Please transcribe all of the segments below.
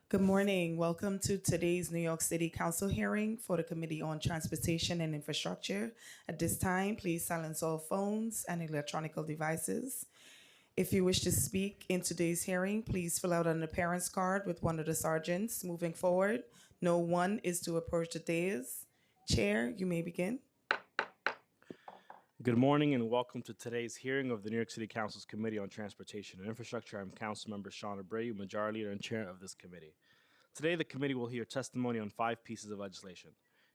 Good morning. Welcome to today's New York City Council hearing for the Committee on Transportation and Infrastructure. At this time, please silence all phones and electronic devices. If you wish to speak in today's hearing, please fill out an appearance card with one of the sergeants. Moving forward, no one is to approach the dais. Chair, you may begin. Good morning and welcome to today's hearing of the New York City Council's Committee on Transportation and Infrastructure. I'm Councilmember Sean Abreu, Majority Leader and Chair of this committee. Today, the committee will hear testimony on 5 pieces of legislation.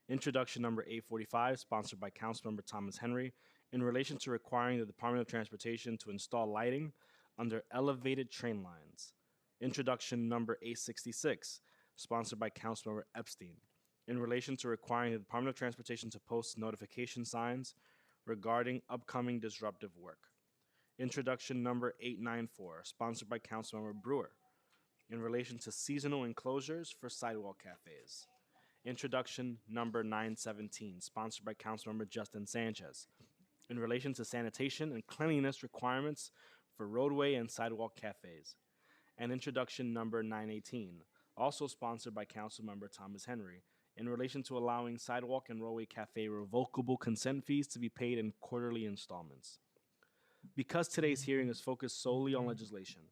Introduction number 845, sponsored by Councilmember Thomas Henry, in relation to requiring the Department of Transportation to install lighting under elevated train lines. Introduction number 866, sponsored by Councilmember Epstein, in relation to requiring the Department of Transportation to post notification signs regarding upcoming disruptive work. Introduction number 894, sponsored by Councilmember Brewer, in relation to seasonal enclosures for sidewalk cafes. Introduction number 917, sponsored by Councilmember Justin Sanchez, in relation to sanitation and cleanliness requirements for roadway and sidewalk cafes. And introduction number 918, also sponsored by Councilmember Thomas Henry, in relation to allowing sidewalk and roadway cafe revocable consent fees to be paid in quarterly installments. Because today's hearing is focused solely on legislation,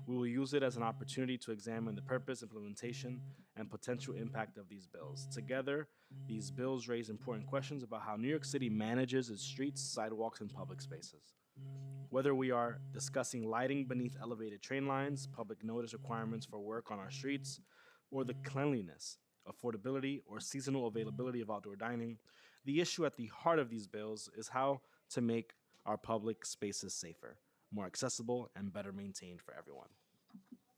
we will use it as an opportunity to examine the purpose, implementation, and potential impact of these bills. Together, these bills raise important questions about how New York City manages its streets, sidewalks, and public spaces. Whether we are discussing lighting beneath elevated train lines, public notice requirements for work on our streets, or the cleanliness, affordability, or seasonal availability of outdoor dining, the issue at the heart of these bills is how to make our public spaces safer, more accessible, and better maintained for everyone.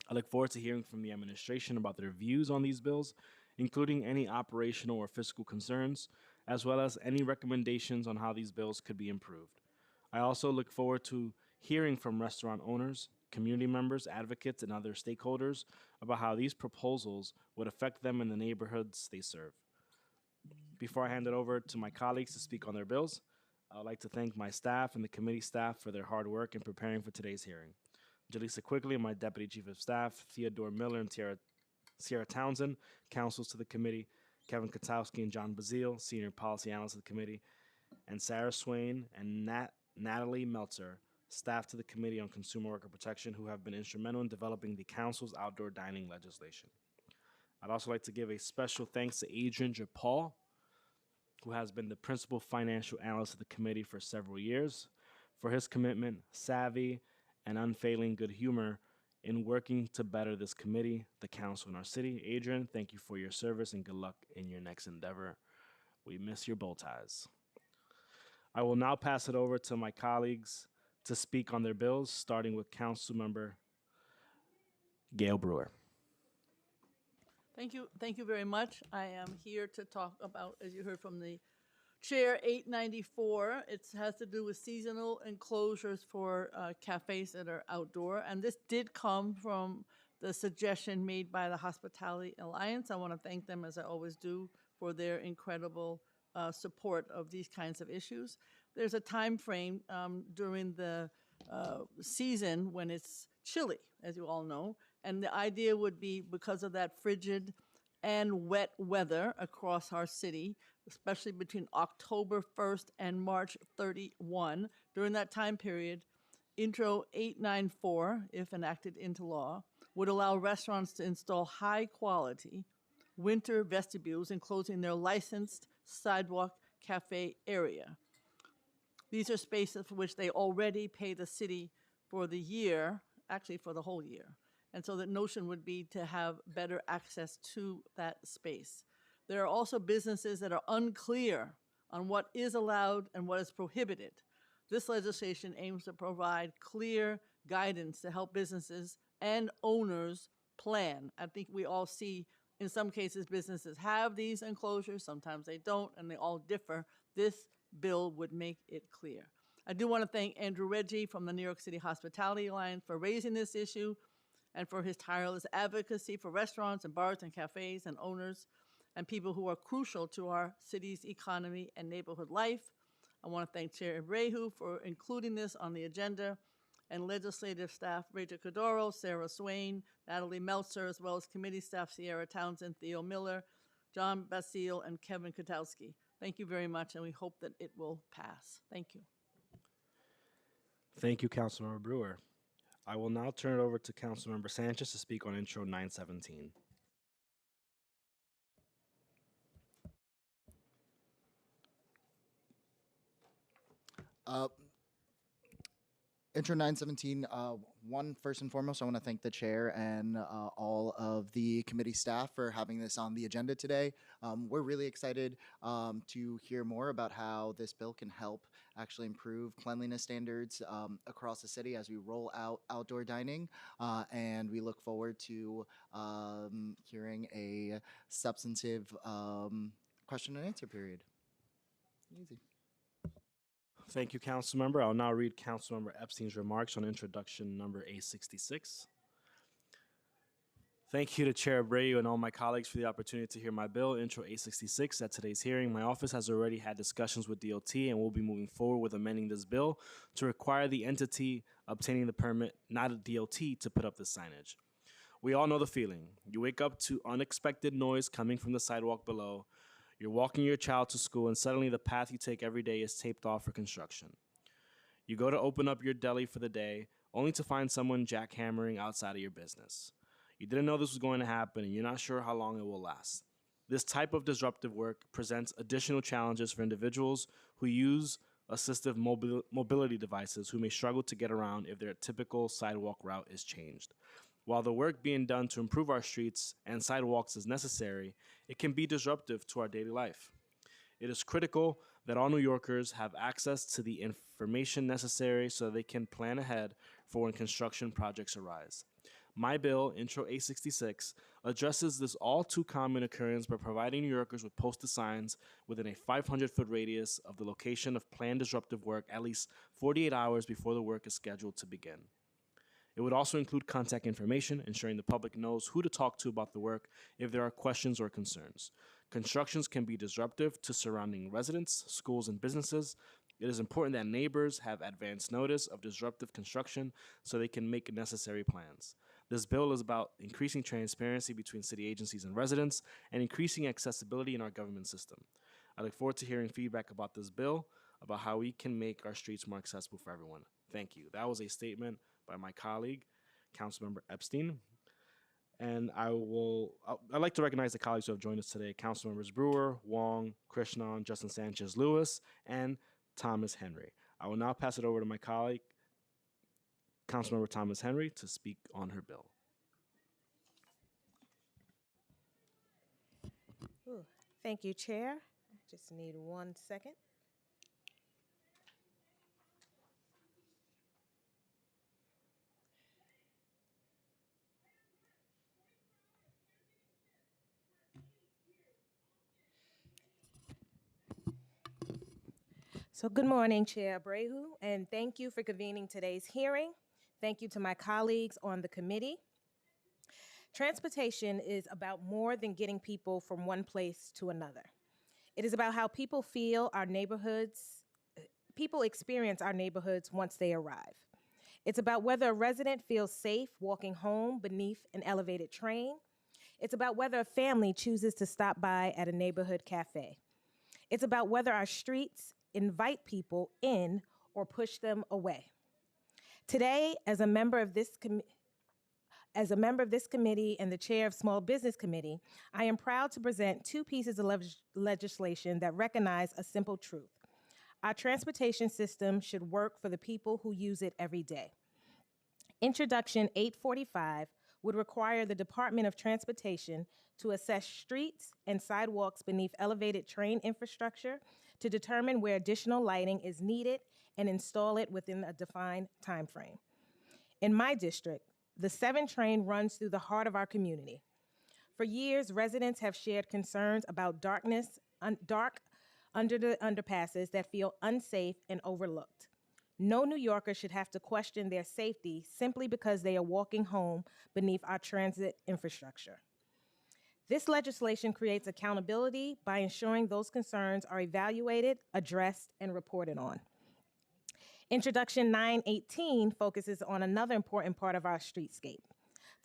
I look forward to hearing from the administration about their views on these bills, including any operational or fiscal concerns, as well as any recommendations on how these bills could be improved. I also look forward to hearing from restaurant owners, community members, advocates, and other stakeholders about how these proposals would affect them in the neighborhoods they serve. Before I hand it over to my colleagues to speak on their bills, I would like to thank my staff and the committee staff for their hard work in preparing for today's hearing. Jaleesa Quigley, my Deputy Chief of Staff, Theodore Miller and Sierra Townsend, counsels to the committee, Kevin Katowski and John Bazile, Senior Policy Analyst of the committee, and Sarah Swain and Natalie Meltzer, staff to the Committee on Consumer Worker Protection, who have been instrumental in developing the Council's outdoor dining legislation. I'd also like to give a special thanks to Adrian Japal, who has been the principal financial analyst of the committee for several years, for his commitment, savvy, and unfailing good humor in working to better this committee, the council, and our city. Adrian, thank you for your service and good luck in your next endeavor. We miss your bow ties. I will now pass it over to my colleagues to speak on their bills, starting with Councilmember Gail Brewer. Thank you. Thank you very much. I am here to talk about, as you heard from the chair, 894. It has to do with seasonal enclosures for cafes that are outdoor. And this did come from the suggestion made by the Hospitality Alliance. I want to thank them, as I always do, for their incredible support of these kinds of issues. There's a time frame during the season when it's chilly, as you all know, and the idea would be because of that frigid and wet weather across our city, especially between October 1st and March 31. During that time period, Intro 894, if enacted into law, would allow restaurants to install high-quality winter vestibules enclosing their licensed sidewalk cafe area. These are spaces for which they already pay the city for the year, actually for the whole year. And so the notion would be to have better access to that space. There are also businesses that are unclear on what is allowed and what is prohibited. This legislation aims to provide clear guidance to help businesses and owners plan. I think we all see, in some cases, businesses have these enclosures, sometimes they don't, and they all differ. This bill would make it clear. I do want to thank Andrew Reggie from the New York City Hospitality Alliance for raising this issue and for his tireless advocacy for restaurants and bars and cafes and owners and people who are crucial to our city's economy and neighborhood life. I want to thank Chair Abreu for including this on the agenda and legislative staff Rachel Cordero, Sarah Swain, Natalie Meltzer, as well as committee staff Sierra Townsend, Theo Miller, John Basile, and Kevin Kotowski. Thank you very much, and we hope that it will pass. Thank you. Thank you, Councilmember Brewer. I will now turn it over to Councilmember Sanchez to speak on Intro 917. Intro 917, first and foremost, I want to thank the chair and all of the committee staff for having this on the agenda today. We're really excited to hear more about how this bill can help actually improve cleanliness standards across the city as we roll out outdoor dining. And we look forward to hearing a substantive question and answer period. Easy. Thank you, Councilmember. I'll now read Councilmember Epstein's remarks on introduction number A66. Thank you to Chair Abreu and all my colleagues for the opportunity to hear my bill, Intro A66, at today's hearing. My office has already had discussions with DOT and will be moving forward with amending this bill to require the entity obtaining the permit, not a DOT, to put up the signage. We all know the feeling. You wake up to unexpected noise coming from the sidewalk below. You're walking your child to school, and suddenly the path you take every day is taped off for construction. You go to open up your deli for the day, only to find someone jackhammering outside of your business. You didn't know this was going to happen, and you're not sure how long it will last. This type of disruptive work presents additional challenges for individuals who use assistive mobility devices who may struggle to get around if their typical sidewalk route is changed. While the work being done to improve our streets and sidewalks is necessary, it can be disruptive to our daily life. It is critical that all New Yorkers have access to the information necessary so they can plan ahead for when construction projects arise. My bill, Intro A66, addresses this all too common occurrence by providing New Yorkers with posted signs within a 500-foot radius of the location of planned disruptive work at least 48 hours before the work is scheduled to begin. It would also include contact information, ensuring the public knows who to talk to about the work if there are questions or concerns. Constructions can be disruptive to surrounding residents, schools, and businesses. It is important that neighbors have advance notice of disruptive construction so they can make necessary plans. This bill is about increasing transparency between city agencies and residents and increasing accessibility in our government system. I look forward to hearing feedback about this bill, about how we can make our streets more accessible for everyone. Thank you. That was a statement by my colleague, Councilmember Epstein. And I'd like to recognize the colleagues who have joined us today, Councilmembers Brewer, Wong, Krishnan, Justin Sanchez Lewis, and Thomas Henry. I will now pass it over to my colleague, Councilmember Thomas Henry, to speak on her bill. Ooh, thank you, Chair. I just need 1 second. So good morning, Chair Abreu, and thank you for convening today's hearing. Thank you to my colleagues on the committee. Transportation is about more than getting people from one place to another. It is about how people experience our neighborhoods once they arrive. It's about whether a resident feels safe walking home beneath an elevated train. It's about whether a family chooses to stop by at a neighborhood cafe. It's about whether our streets invite people in or push them away. Today, as a member of this committee and the chair of Small Business Committee, I am proud to present 2 pieces of legislation that recognize a simple truth. Our transportation system should work for the people who use it every day. Introduction 845 would require the Department of Transportation to assess streets and sidewalks beneath elevated train infrastructure to determine where additional lighting is needed and install it within a defined timeframe. In my district, the 7 train runs through the heart of our community. For years, residents have shared concerns about dark under the underpasses that feel unsafe and overlooked. No New Yorker should have to question their safety simply because they are walking home beneath our transit infrastructure. This legislation creates accountability by ensuring those concerns are evaluated, addressed, and reported on. Introduction 918 focuses on another important part of our streetscape,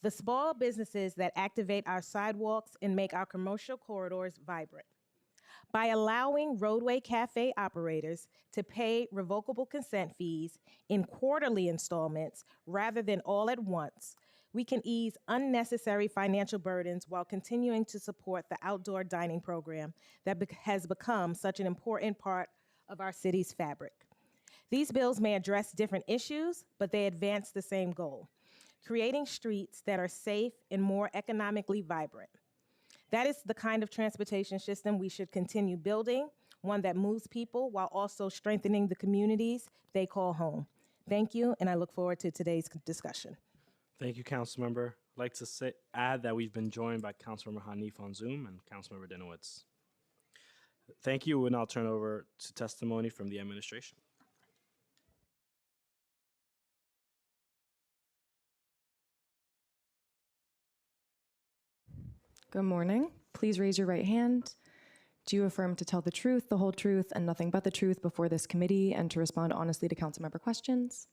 the small businesses that activate our sidewalks and make our commercial corridors vibrant. By allowing roadway cafe operators to pay revocable consent fees in quarterly installments rather than all at once, we can ease unnecessary financial burdens while continuing to support the outdoor dining program that has become such an important part of our city's fabric. These bills may address different issues, but they advance the same goal: creating streets that are safe and more economically vibrant. That is the kind of transportation system we should continue building, one that moves people while also strengthening the communities they call home. Thank you, and I look forward to today's discussion. Thank you, Councilmember. I'd like to add that we've been joined by Councilmember Hanif on Zoom and Councilmember Dinowitz. Thank you, and I'll turn over to testimony from the administration. Good morning. Please raise your right hand. Do you affirm to tell the truth, the whole truth, and nothing but the truth before this committee and to respond honestly to council member questions?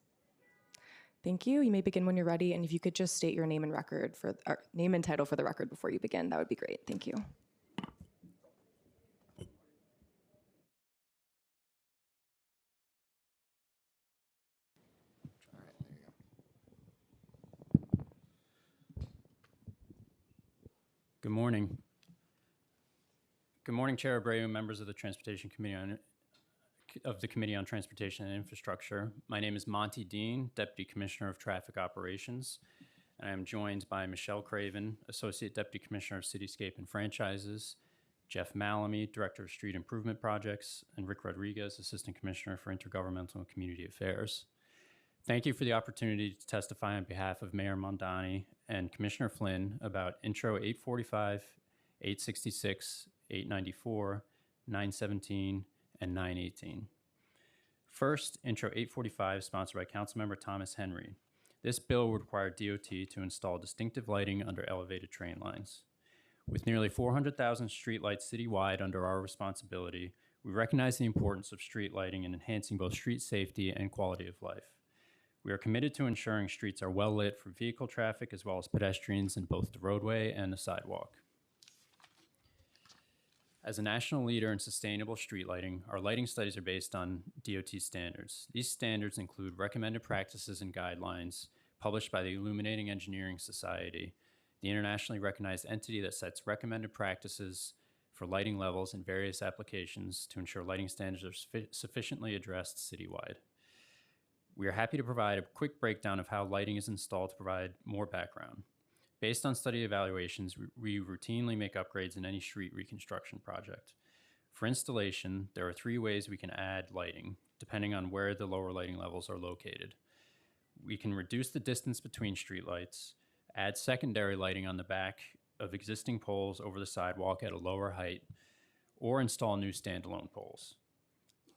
Thank you. You may begin when you're ready, and if you could just state your name and name and title for the record before you begin, that would be great. Thank you. Good morning. Good morning, Chair Abreu, members of the Committee on Transportation and Infrastructure. My name is Monty Dean, Deputy Commissioner of Traffic Operations, and I am joined by Michelle Craven, Associate Deputy Commissioner of Cityscape and Franchises, Jeff Malamy, Director of Street Improvement Projects, and Rick Rodriguez, Assistant Commissioner for Intergovernmental and Community Affairs. Thank you for the opportunity to testify on behalf of Mayor Mondani and Commissioner Flynn about Intro 845, 866, 894, 917, and 918. First, Intro 845, sponsored by Councilmember Thomas Henry. This bill would require DOT to install distinctive lighting under elevated train lines. With nearly 400,000 streetlights citywide under our responsibility, we recognize the importance of street lighting in enhancing both street safety and quality of life. We are committed to ensuring streets are well lit for vehicle traffic as well as pedestrians in both the roadway and the sidewalk. As a national leader in sustainable street lighting, our lighting studies are based on DOT standards. These standards include recommended practices and guidelines published by the Illuminating Engineering Society, the internationally recognized entity that sets recommended practices for lighting levels in various applications to ensure lighting standards are sufficiently addressed citywide. We are happy to provide a quick breakdown of how lighting is installed to provide more background. Based on study evaluations, we routinely make upgrades in any street reconstruction project. For installation, there are 3 ways we can add lighting, depending on where the lower lighting levels are located. We can reduce the distance between streetlights, add secondary lighting on the back of existing poles over the sidewalk at a lower height, or install new standalone poles.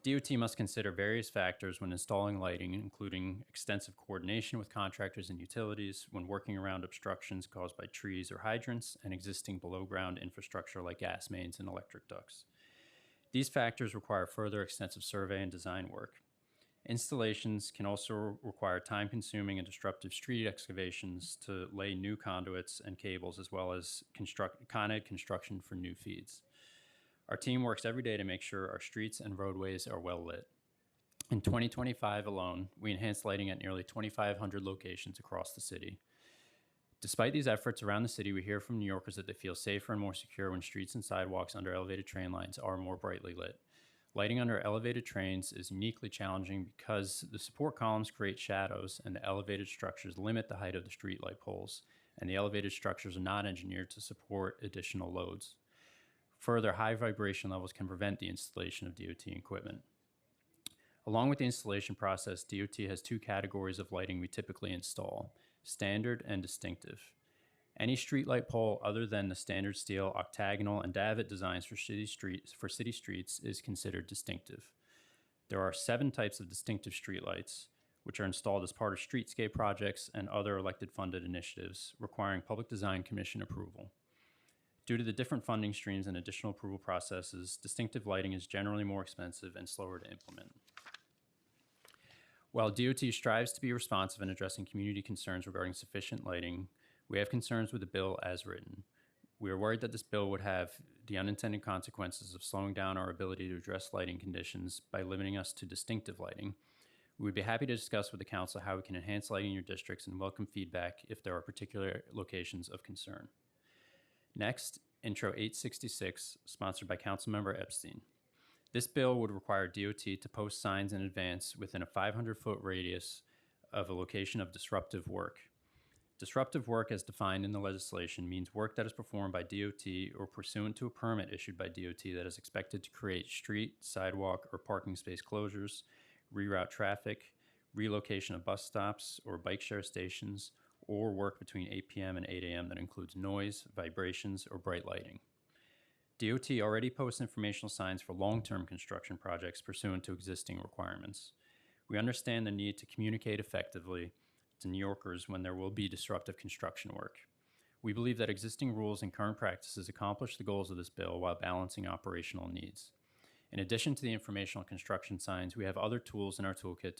DOT must consider various factors when installing lighting, including extensive coordination with contractors and utilities when working around obstructions caused by trees or hydrants and existing below-ground infrastructure like gas mains and electric ducts. These factors require further extensive survey and design work. Installations can also require time-consuming and disruptive street excavations to lay new conduits and cables, as well as con-ed construction for new feeds. Our team works every day to make sure our streets and roadways are well lit. In 2025 alone, we enhanced lighting at nearly 2,500 locations across the city. Despite these efforts around the city, we hear from New Yorkers that they feel safer and more secure when streets and sidewalks under elevated train lines are more brightly lit. Lighting under elevated trains is uniquely challenging because the support columns create shadows and the elevated structures limit the height of the street light poles, and the elevated structures are not engineered to support additional loads. Further, high vibration levels can prevent the installation of DOT equipment. Along with the installation process, DOT has 2 categories of lighting we typically install: standard and distinctive. Any streetlight pole other than the standard steel, octagonal, and davit designs for city streets is considered distinctive. There are 7 types of distinctive streetlights, which are installed as part of streetscape projects and other elected funded initiatives requiring Public Design Commission approval. Due to the different funding streams and additional approval processes, distinctive lighting is generally more expensive and slower to implement. While DOT strives to be responsive in addressing community concerns regarding sufficient lighting, we have concerns with the bill as written. We are worried that this bill would have the unintended consequences of slowing down our ability to address lighting conditions by limiting us to distinctive lighting. We would be happy to discuss with the council how we can enhance lighting in your districts and welcome feedback if there are particular locations of concern. Next, Intro 866, sponsored by Councilmember Epstein. This bill would require DOT to post signs in advance within a 500-foot radius of a location of disruptive work. Disruptive work, as defined in the legislation, means work that is performed by DOT or pursuant to a permit issued by DOT that is expected to create street, sidewalk, or parking space closures, reroute traffic, relocation of bus stops or bike share stations, or work between 8 p.m. and 8 a.m. that includes noise, vibrations, or bright lighting. DOT already posts informational signs for long-term construction projects pursuant to existing requirements. We understand the need to communicate effectively to New Yorkers when there will be disruptive construction work. We believe that existing rules and current practices accomplish the goals of this bill while balancing operational needs. In addition to the informational construction signs, we have other tools in our toolkit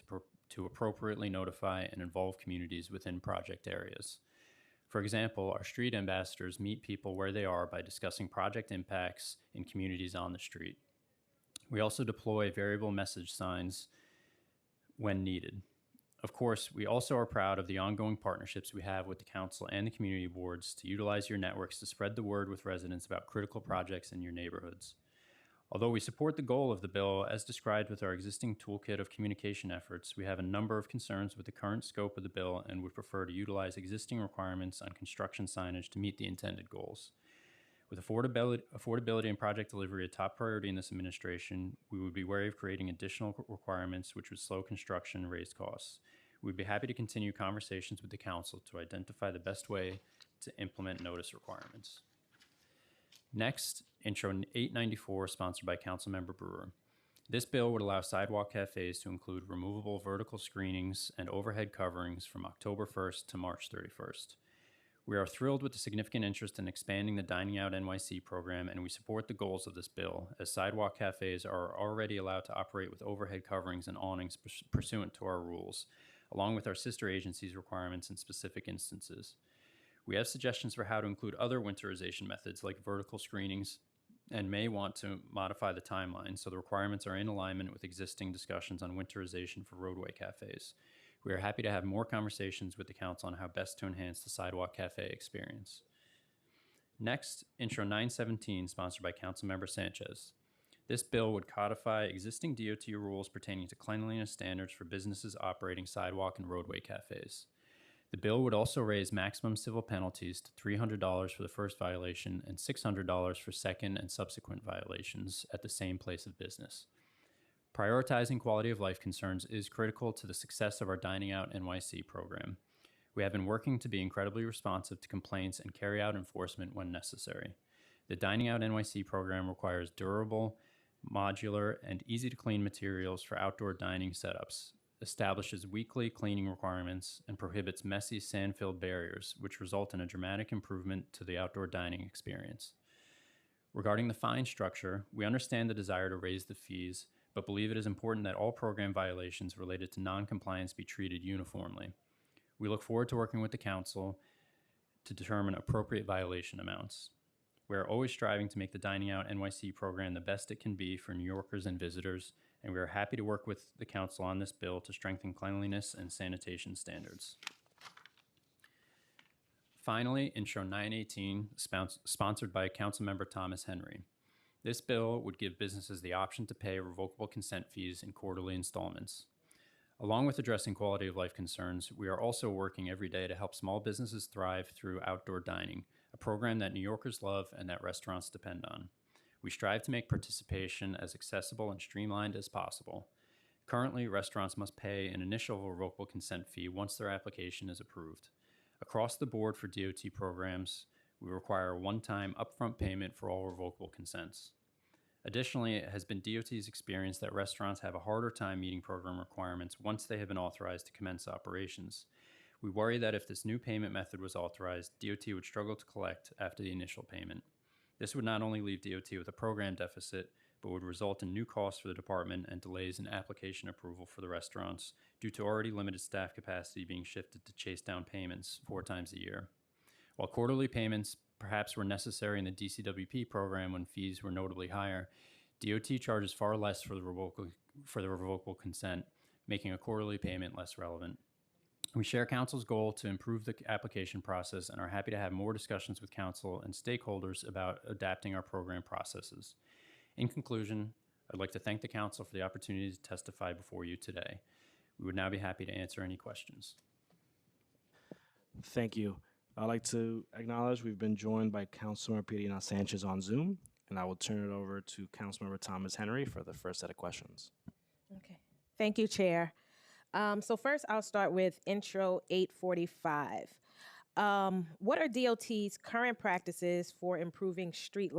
to appropriately notify and involve communities within project areas. For example, our street ambassadors meet people where they are by discussing project impacts in communities on the street. We also deploy variable message signs when needed. Of course, we also are proud of the ongoing partnerships we have with the council and the community boards to utilize your networks to spread the word with residents about critical projects in your neighborhoods. Although we support the goal of the bill as described with our existing toolkit of communication efforts, we have a number of concerns with the current scope of the bill and would prefer to utilize existing requirements on construction signage to meet the intended goals. With affordability and project delivery a top priority in this administration, we would be wary of creating additional requirements which would slow construction and raise costs. We'd be happy to continue conversations with the council to identify the best way to implement notice requirements. Next, Intro 894, sponsored by Councilmember Brewer. This bill would allow sidewalk cafes to include removable vertical screenings and overhead coverings from October 1st to March 31st. We are thrilled with the significant interest in expanding the Dining Out NYC program, and we support the goals of this bill, as sidewalk cafes are already allowed to operate with overhead coverings and awnings pursuant to our rules, along with our sister agencies' requirements in specific instances. We have suggestions for how to include other winterization methods like vertical screenings and may want to modify the timeline so the requirements are in alignment with existing discussions on winterization for roadway cafes. We are happy to have more conversations with the council on how best to enhance the sidewalk cafe experience. Next, Intro 917, sponsored by Councilmember Sanchez. This bill would codify existing DOT rules pertaining to cleanliness standards for businesses operating sidewalk and roadway cafes. The bill would also raise maximum civil penalties to $300 for the first violation and $600 for second and subsequent violations at the same place of business. Prioritizing quality of life concerns is critical to the success of our Dining Out NYC program. We have been working to be incredibly responsive to complaints and carry out enforcement when necessary. The Dining Out NYC program requires durable, modular, and easy-to-clean materials for outdoor dining setups, establishes weekly cleaning requirements, and prohibits messy sand-filled barriers, which result in a dramatic improvement to the outdoor dining experience. Regarding the fine structure, we understand the desire to raise the fees, but believe it is important that all program violations related to non-compliance be treated uniformly. We look forward to working with the council to determine appropriate violation amounts. We are always striving to make the Dining Out NYC program the best it can be for New Yorkers and visitors, and we are happy to work with the council on this bill to strengthen cleanliness and sanitation standards. Finally, Intro 918, sponsored by Councilmember Thomas Henry. This bill would give businesses the option to pay revocable consent fees in quarterly installments. Along with addressing quality of life concerns, we are also working every day to help small businesses thrive through outdoor dining, a program that New Yorkers love and that restaurants depend on. We strive to make participation as accessible and streamlined as possible. Currently, restaurants must pay an initial revocable consent fee once their application is approved. Across the board for DOT programs, we require a one-time upfront payment for all revocable consents. Additionally, it has been DOT's experience that restaurants have a harder time meeting program requirements once they have been authorized to commence operations. We worry that if this new payment method was authorized, DOT would struggle to collect after the initial payment. This would not only leave DOT with a program deficit, but would result in new costs for the department and delays in application approval for the restaurants due to already limited staff capacity being shifted to chase down payments 4 times a year. While quarterly payments perhaps were necessary in the DCWP program when fees were notably higher, DOT charges far less for the revocable consent, making a quarterly payment less relevant. We share Council's goal to improve the application process and are happy to have more discussions with Council and stakeholders about adapting our program processes. In conclusion, I'd like to thank the Council for the opportunity to testify before you today. We would now be happy to answer any questions. Thank you. I'd like to acknowledge we've been joined by Councilmember Pirina Sanchez on Zoom, and I will turn it over to Councilmember Thomas Henry for the first set of questions. Okay. Thank you, Chair. So first, I'll start with Intro 845. What are DOT's current practices for improving street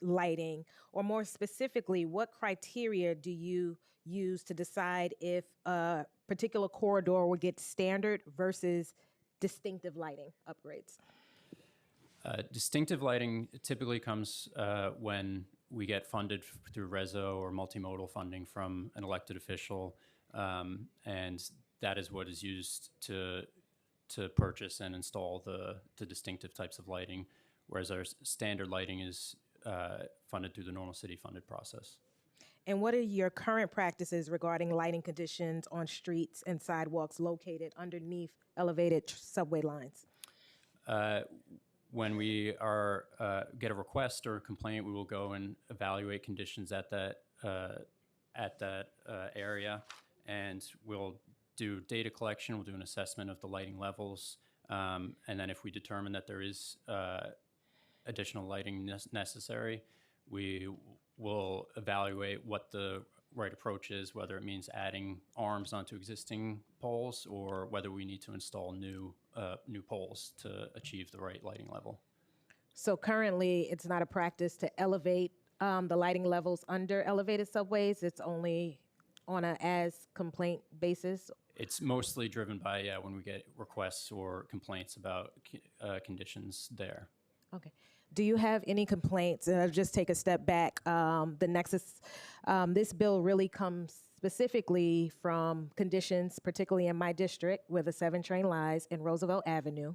lighting, or more specifically, what criteria do you use to decide if a particular corridor will get standard versus distinctive lighting upgrades? Distinctive lighting typically comes when we get funded through RESO or multimodal funding from an elected official, and that is what is used to purchase and install the distinctive types of lighting, whereas our standard lighting is funded through the normal city funded process. And what are your current practices regarding lighting conditions on streets and sidewalks located underneath elevated subway lines? When we get a request or a complaint, we will go and evaluate conditions at that area, and we'll do data collection. We'll do an assessment of the lighting levels, and then if we determine that there is additional lighting necessary, we will evaluate what the right approach is, whether it means adding arms onto existing poles or whether we need to install new poles to achieve the right lighting level. So currently, it's not a practice to elevate the lighting levels under elevated subways. It's only on a as complaint basis. It's mostly driven by when we get requests or complaints about conditions there. Okay. Do you have any complaints? And I'll just take a step back. The Nexus, this bill really comes specifically from conditions, particularly in my district, where the 7 train lies in Roosevelt Avenue.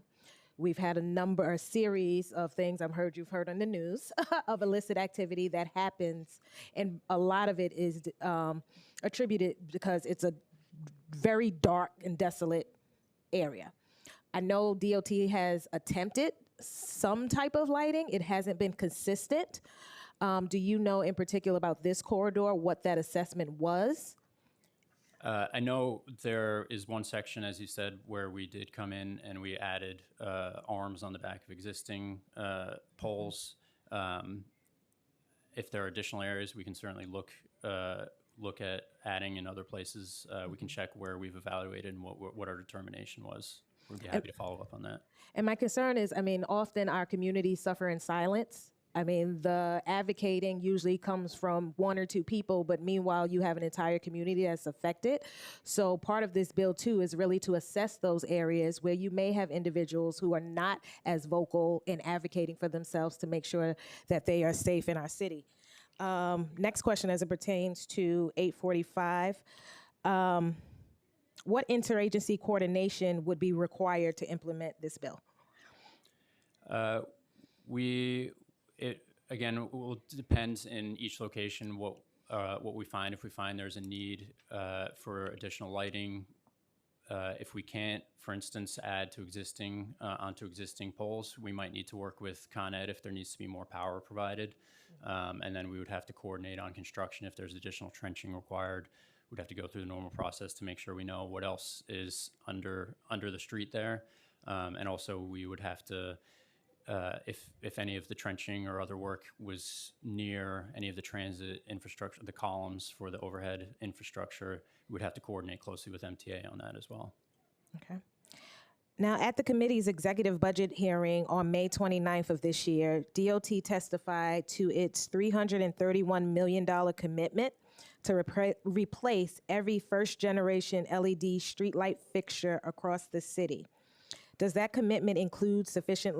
We've had a series of things you've heard on the news of illicit activity that happens, and a lot of it is attributed because it's a very dark and desolate area. I know DOT has attempted some type of lighting. It hasn't been consistent. Do you know in particular about this corridor what that assessment was? I know there is one section, as you said, where we did come in and we added arms on the back of existing poles. If there are additional areas, we can certainly look at adding in other places. We can check where we've evaluated and what our determination was. We'd be happy to follow up on that. And my concern is, often our communities suffer in silence. The advocating usually comes from 1 or 2 people, but meanwhile, you have an entire community that's affected. So part of this bill, too, is really to assess those areas where you may have individuals who are not as vocal in advocating for themselves to make sure that they are safe in our city. Next question as it pertains to 845. What interagency coordination would be required to implement this bill? Again, will depend in each location what we find. If we find there's a need for additional lighting, if we can't, for instance, add to onto existing poles, we might need to work with Con Ed if there needs to be more power provided, and then we would have to coordinate on construction if there's additional trenching required. We'd have to go through the normal process to make sure we know what else is under the street there, and also we would have to. If any of the trenching or other work was near any of the transit infrastructure, the columns for the overhead infrastructure, we would have to coordinate closely with MTA on that as well. Okay. Now, at the committee's executive budget hearing on May 29th of this year, DOT testified to its $331 million commitment to replace every first-generation LED streetlight fixture across the city. Does that commitment include sufficient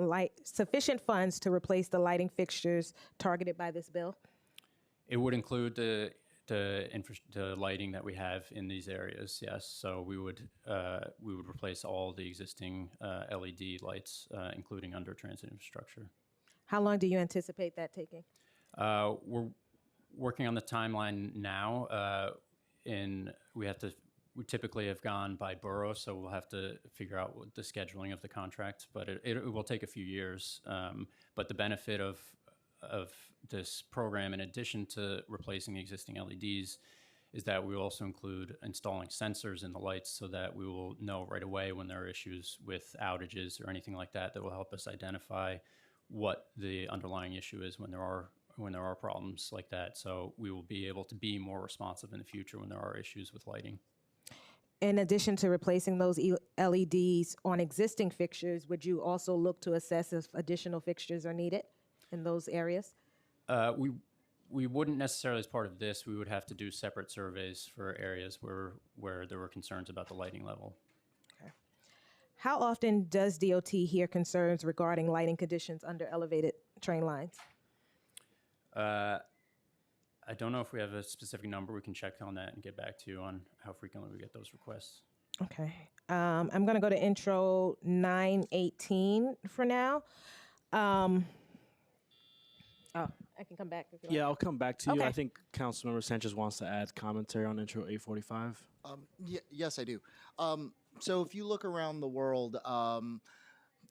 funds to replace the lighting fixtures targeted by this bill? It would include the lighting that we have in these areas. Yes, so we would replace all the existing LED lights, including under transit infrastructure. How long do you anticipate that taking? We're working on the timeline now. We typically have gone by borough, so we'll have to figure out the scheduling of the contract, but it will take a few years. But the benefit of this program, in addition to replacing the existing LEDs, is that we will also include installing sensors in the lights so that we will know right away when there are issues with outages or anything like that will help us identify what the underlying issue is when there are problems like that. So we will be able to be more responsive in the future when there are issues with lighting. In addition to replacing those LEDs on existing fixtures, would you also look to assess if additional fixtures are needed in those areas? We wouldn't necessarily, as part of this, we would have to do separate surveys for areas where there were concerns about the lighting level. Okay. How often does DOT hear concerns regarding lighting conditions under elevated train lines? I don't know if we have a specific number. We can check on that and get back to you on how frequently we get those requests. Okay. I'm going to go to intro 918 for now. I can come back if you like. Yeah, I'll come back to you. Okay. I think Councilmember Sanchez wants to add commentary on intro 845. Yes, I do. So if you look around the world,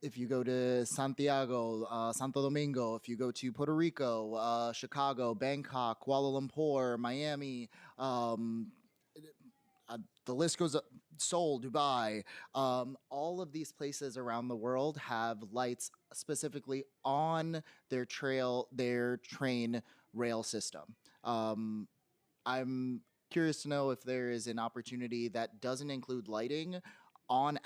if you go to Santiago, Santo Domingo, if you go to Puerto Rico, Chicago, Bangkok, Kuala Lumpur, Miami, the list goes up, Seoul, Dubai, all of these places around the world have lights specifically on their train rail system. I'm curious to know if there is an opportunity that doesn't include lighting on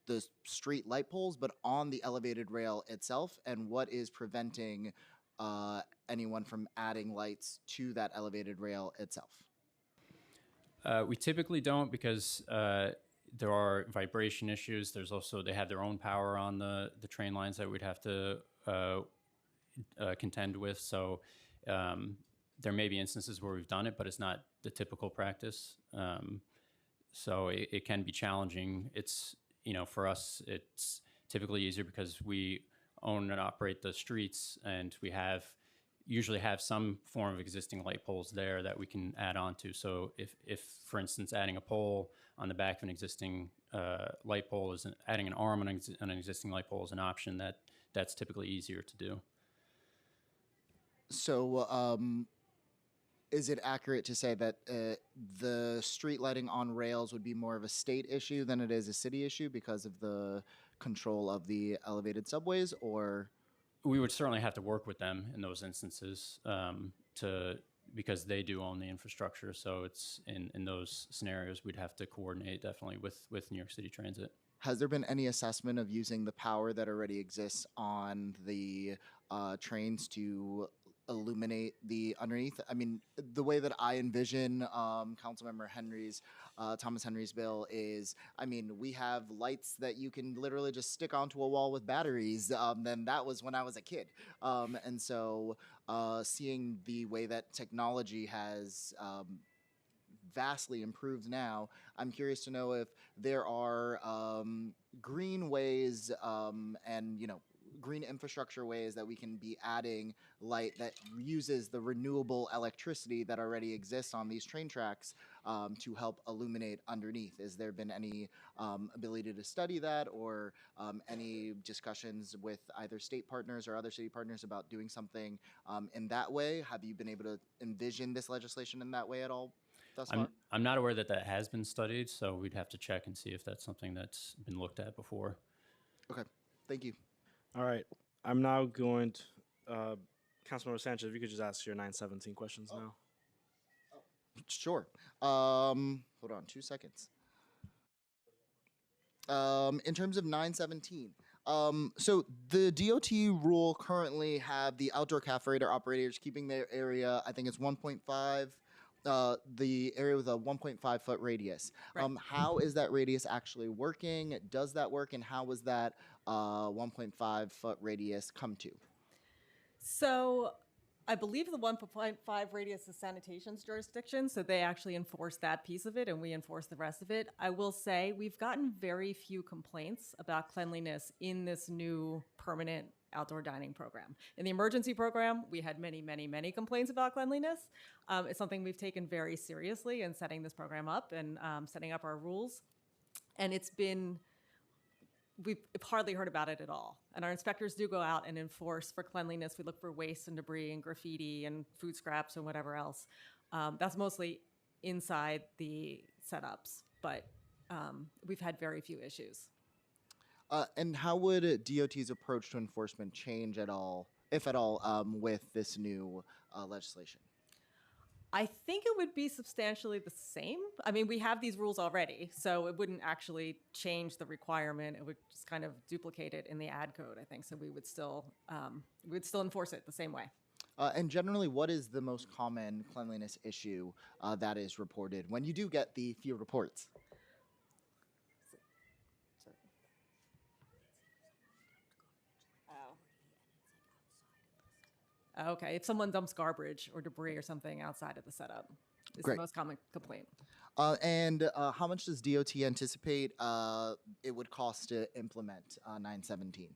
the street light poles, but on the elevated rail itself, and what is preventing anyone from adding lights to that elevated rail itself? We typically don't, because there are vibration issues. There's also, they have their own power on the train lines that we'd have to contend with. So there may be instances where we've done it, but it's not the typical practice. So it can be challenging. It's, for us, it's typically easier because we own and operate the streets, and we usually have some form of existing light poles there that we can add on to. So if for instance, adding a pole on the back of an existing light pole adding an arm on an existing light pole is an option that's typically easier to do. So is it accurate to say that the street lighting on rails would be more of a state issue than it is a city issue because of the control of the elevated subways, or? We would certainly have to work with them in those instances because they do own the infrastructure. So it's in those scenarios, we'd have to coordinate definitely with New York City Transit. Has there been any assessment of using the power that already exists on the trains to illuminate the underneath? I mean, the way that I envision Councilmember Thomas Henry's bill is, I mean, we have lights that you can literally just stick onto a wall with batteries. Then that was when I was a kid. And so seeing the way that technology has vastly improved now, I'm curious to know if there are green ways and, green infrastructure ways that we can be adding light that uses the renewable electricity that already exists on these train tracks to help illuminate underneath. Has there been any ability to study that, or any discussions with either state partners or other city partners about doing something in that way? Have you been able to envision this legislation in that way at all thus far? I'm not aware that has been studied, so we'd have to check and see if that's something that's been looked at before. Okay, thank you. All right. I'm now going to, Councilmember Sanchez, if you could just ask your 917 questions now. Sure. Hold on 2 seconds. In terms of 917, so the DOT rule currently have the outdoor cafe operators keeping their area, I think it's 1.5, the area with a 1.5 foot radius. Right. How is that radius actually working? Does that work? And how was that 1.5 foot radius come to? So I believe the 1.5 radius is sanitation's jurisdiction, so they actually enforce that piece of it, and we enforce the rest of it. I will say we've gotten very few complaints about cleanliness in this new permanent outdoor dining program. In the emergency program, we had many, many, many complaints about cleanliness. It's something we've taken very seriously in setting this program up and setting up our rules. And we've hardly heard about it at all. And our inspectors do go out and enforce for cleanliness. We look for waste and debris and graffiti and food scraps and whatever else. That's mostly inside the setups, but we've had very few issues. And how would DOT's approach to enforcement change at all, if at all, with this new legislation? I think it would be substantially the same. I mean, we have these rules already, so it wouldn't actually change the requirement. It would just kind of duplicate it in the ad code, I think. So we would still enforce it the same way. And generally, what is the most common cleanliness issue that is reported when you do get the few reports? Okay, if someone dumps garbage or debris or something outside of the setup, is Great. the most common complaint. And how much does DOT anticipate it would cost to implement 917?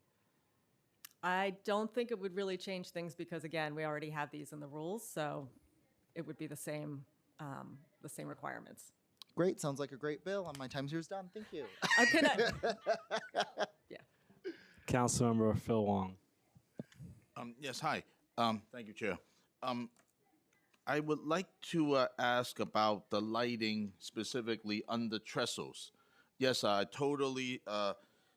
I don't think it would really change things because, again, we already have these in the rules, so it would be the same requirements. Great, sounds like a great bill. My time's here's done. Thank you. Yeah. Councilmember Phil Wong. Yes, hi. Thank you, Chair. I would like to ask about the lighting specifically under trestles. Yes, I totally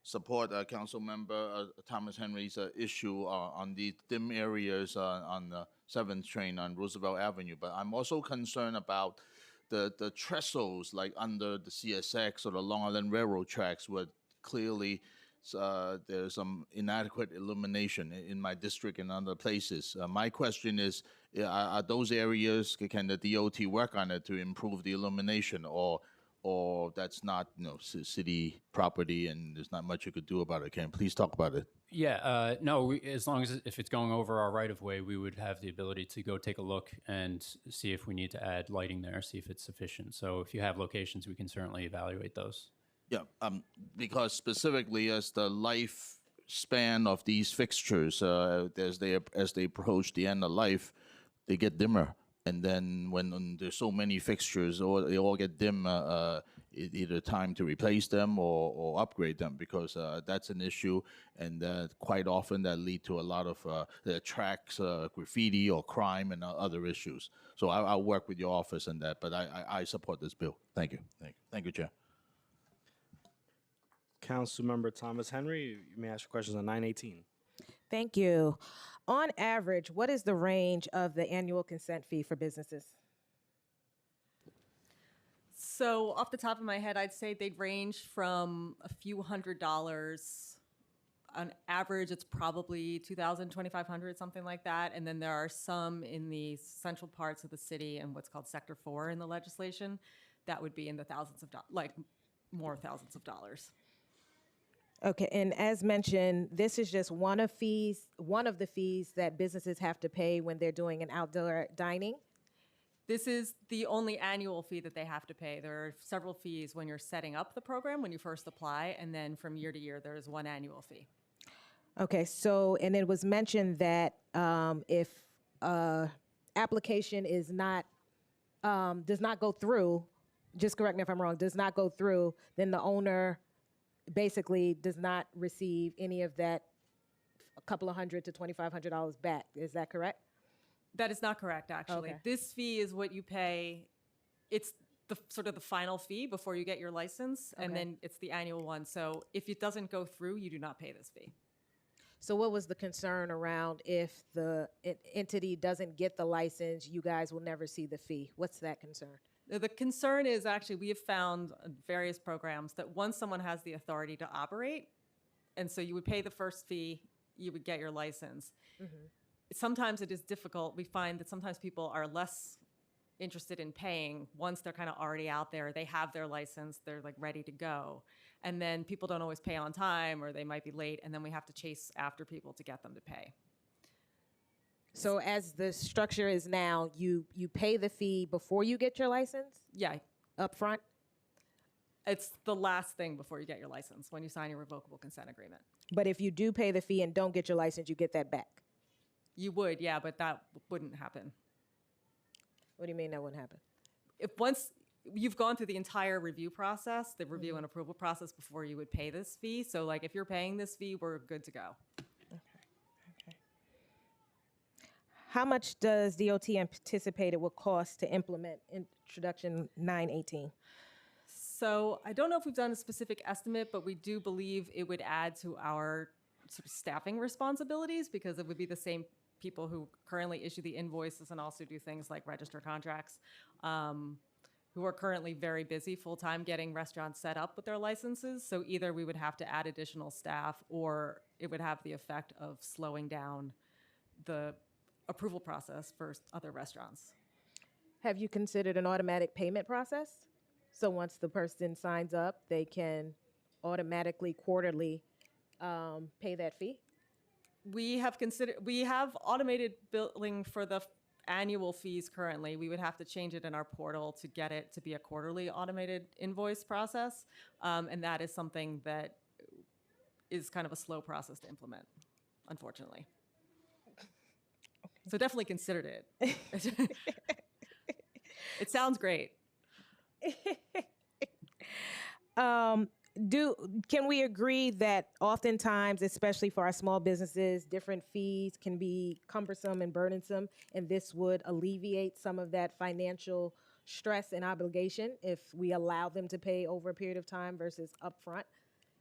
support Councilmember Thomas Henry's issue on the dim areas on the 7th train on Roosevelt Avenue, but I'm also concerned about the trestles like under the CSX or the Long Island Railroad tracks where clearly there's some inadequate illumination in my district and other places. My question is, are those areas, can the DOT work on it to improve the illumination, or that's not city property and there's not much you could do about it? Can you please talk about it? Yeah, no, as long as if it's going over our right of way, we would have the ability to go take a look and see if we need to add lighting there, see if it's sufficient. So if you have locations, we can certainly evaluate those. Yeah, because specifically as the lifespan of these fixtures, as they approach the end of life, they get dimmer. And then when there's so many fixtures, they all get dim, either time to replace them or upgrade them, because that's an issue. And quite often that lead to a lot of attracts graffiti or crime and other issues. So I'll work with your office on that, but I support this bill. Thank you. Thank you, Chair. Councilmember Thomas Henry, you may ask your questions on 918. Thank you. On average, what is the range of the annual consent fee for businesses? So off the top of my head, I'd say they'd range from a few $100s. On average, it's probably $2,000, $2,500, something like that. And then there are some in the central parts of the city and what's called Sector 4 in the legislation. That would be in the thousands of dollars, like more thousands of dollars. Okay, and as mentioned, this is just one of the fees that businesses have to pay when they're doing an outdoor dining. This is the only annual fee that they have to pay. There are several fees when you're setting up the program, when you first apply, and then from year to year, there is one annual fee. Okay, so, and it was mentioned that if application is not, does not go through, just correct me if I'm wrong, does not go through, then the owner basically does not receive any of that a couple of $100 to $2,500 back. Is that correct? That is not correct, actually. Okay. This fee is what you pay. It's the sort of the final fee before you get your license, and Okay. then it's the annual one. So if it doesn't go through, you do not pay this fee. So what was the concern around if the entity doesn't get the license, you guys will never see the fee? What's that concern? The concern is actually we have found various programs that once someone has the authority to operate, and so you would pay the first fee, you would get your license. Mm-hmm. Sometimes it is difficult. We find that sometimes people are less interested in paying once they're kind of already out there. They have their license, they're like ready to go. And then people don't always pay on time, or they might be late, and then we have to chase after people to get them to pay. So as the structure is now, you pay the fee before you get your license Yeah, up front? it's the last thing before you get your license when you sign your revocable consent agreement. But if you do pay the fee and don't get your license, you get that back. You would, yeah, but that wouldn't happen. What do you mean that wouldn't happen? If once you've gone through the entire review process, the review and approval process before you would pay this fee. So like if you're paying this fee, we're good to go. Okay. How much does DOT anticipate it will cost to implement Introduction 918? So I don't know if we've done a specific estimate, but we do believe it would add to our sort of staffing responsibilities because it would be the same people who currently issue the invoices and also do things like register contracts, who are currently very busy full-time getting restaurants set up with their licenses. So either we would have to add additional staff or it would have the effect of slowing down the approval process for other restaurants. Have you considered an automatic payment process? So once the person signs up, they can automatically quarterly pay that fee? We have automated billing for the annual fees currently. We would have to change it in our portal to get it to be a quarterly automated invoice process. And that is something that is kind of a slow process to implement, unfortunately. So definitely considered it. It sounds great. Can we agree that oftentimes, especially for our small businesses, different fees can be cumbersome and burdensome, and this would alleviate some of that financial stress and obligation if we allow them to pay over a period of time versus upfront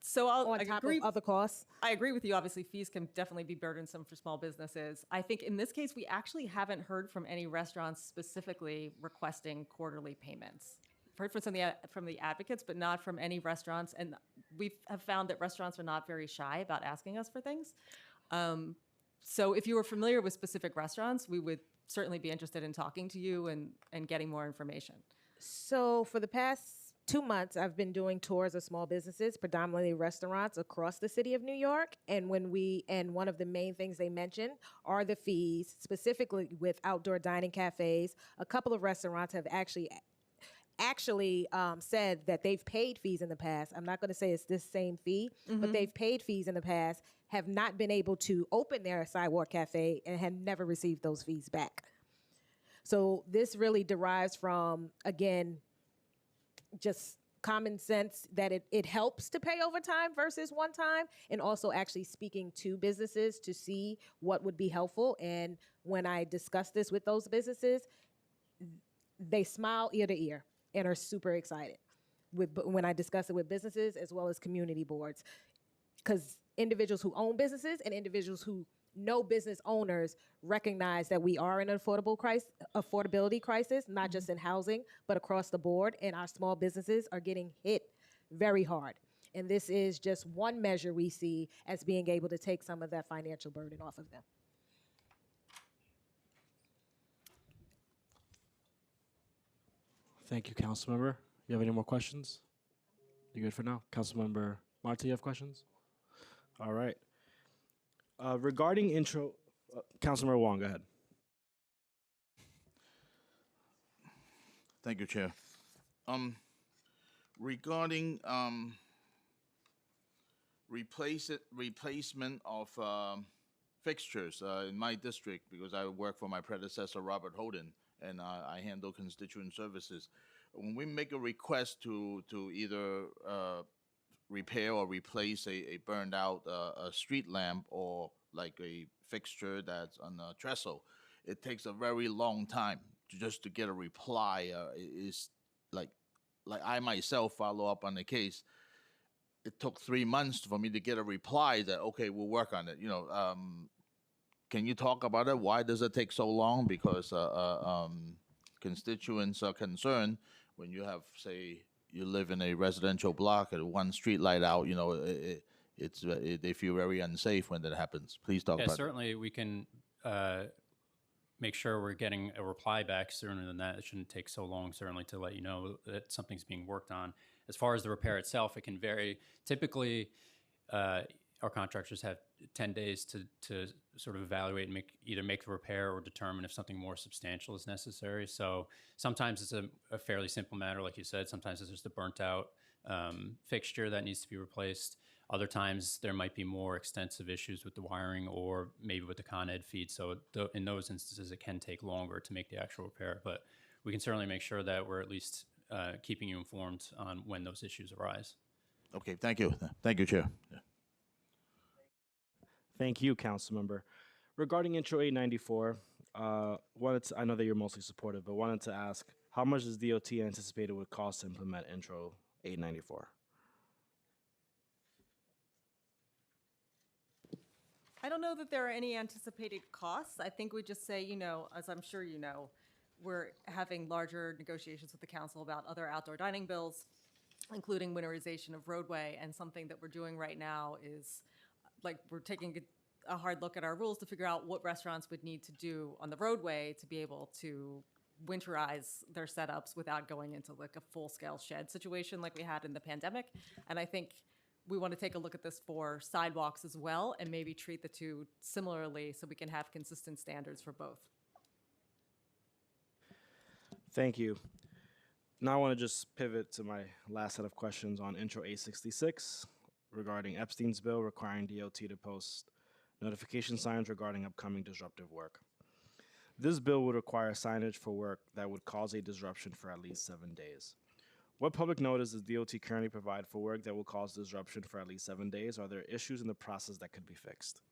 So on top of other costs? I agree with you. Obviously, fees can definitely be burdensome for small businesses. I think in this case, we actually haven't heard from any restaurants specifically requesting quarterly payments. We've heard from the advocates, but not from any restaurants. And we have found that restaurants are not very shy about asking us for things. So if you were familiar with specific restaurants, we would certainly be interested in talking to you and getting more information. So for the past 2 months, I've been doing tours of small businesses, predominantly restaurants across the city of New York. And one of the main things they mention are the fees, specifically with outdoor dining cafes. A couple of restaurants have actually said that they've paid fees in the past. I'm not going to say it's this same fee, but they've paid fees in the past, have not been able to open their sidewalk cafe, and have never received those fees back. So this really derives from, again, just common sense that it helps to pay over time versus one time, and also actually speaking to businesses to see what would be helpful. And when I discuss this with those businesses, they smile ear to ear and are super excited when I discuss it with businesses as well as community boards. Because individuals who own businesses and individuals who know business owners recognize that we are in an affordability crisis, not just in housing, but across the board. And our small businesses are getting hit very hard. And this is just one measure we see as being able to take some of that financial burden off of them. Thank you, Councilmember. You have any more questions? You good for now? Councilmember Marta, you have questions? All right. Regarding Councilmember Wong, go ahead. Thank you, Chair. Regarding replacement of fixtures in my district, because I work for my predecessor, Robert Holden, and I handle constituent services. When we make a request to either repair or replace a burned out a street lamp or like a fixture that's on a trestle, it takes a very long time just to get a reply. Is like I myself follow up on the case. It took 3 months for me to get a reply that, okay, we'll work on it. Can you talk about it? Why does it take so long? Because constituents are concerned when you have, say, you live in a residential block and one street light out, they feel very unsafe when that happens. Please talk about it. Certainly we can make sure we're getting a reply back sooner than that. It shouldn't take so long, certainly, to let you know that something's being worked on. As far as the repair itself, it can vary. Typically, our contractors have 10 days to sort of evaluate and either make the repair or determine if something more substantial is necessary. So sometimes it's a fairly simple matter, like you said. Sometimes it's just a burnt out fixture that needs to be replaced. Other times there might be more extensive issues with the wiring or maybe with the Con Ed feed. So in those instances, it can take longer to make the actual repair. But we can certainly make sure that we're at least keeping you informed on when those issues arise. Okay, thank you. Thank you, Chair. Yeah. Thank you, Councilmember. Regarding Intro 894, I know that you're mostly supportive, but wanted to ask, how much does DOT anticipate it would cost to implement Intro 894? I don't know that there are any anticipated costs. I think we just say, you know, as I'm sure you know, we're having larger negotiations with the council about other outdoor dining bills, including winterization of roadway. And something that we're doing right now is like we're taking a hard look at our rules to figure out what restaurants would need to do on the roadway to be able to winterize their setups without going into like a full-scale shed situation like we had in the pandemic. And I think we want to take a look at this for sidewalks as well and maybe treat the two similarly so we can have consistent standards for both. Thank you. Now I want to just pivot to my last set of questions on Intro 866 regarding Epstein's bill requiring DOT to post notification signs regarding upcoming disruptive work. This bill would require signage for work that would cause a disruption for at least 7 days. What public notice does DOT currently provide for work that will cause disruption for at least 7 days? Are there issues in the process that could be fixed?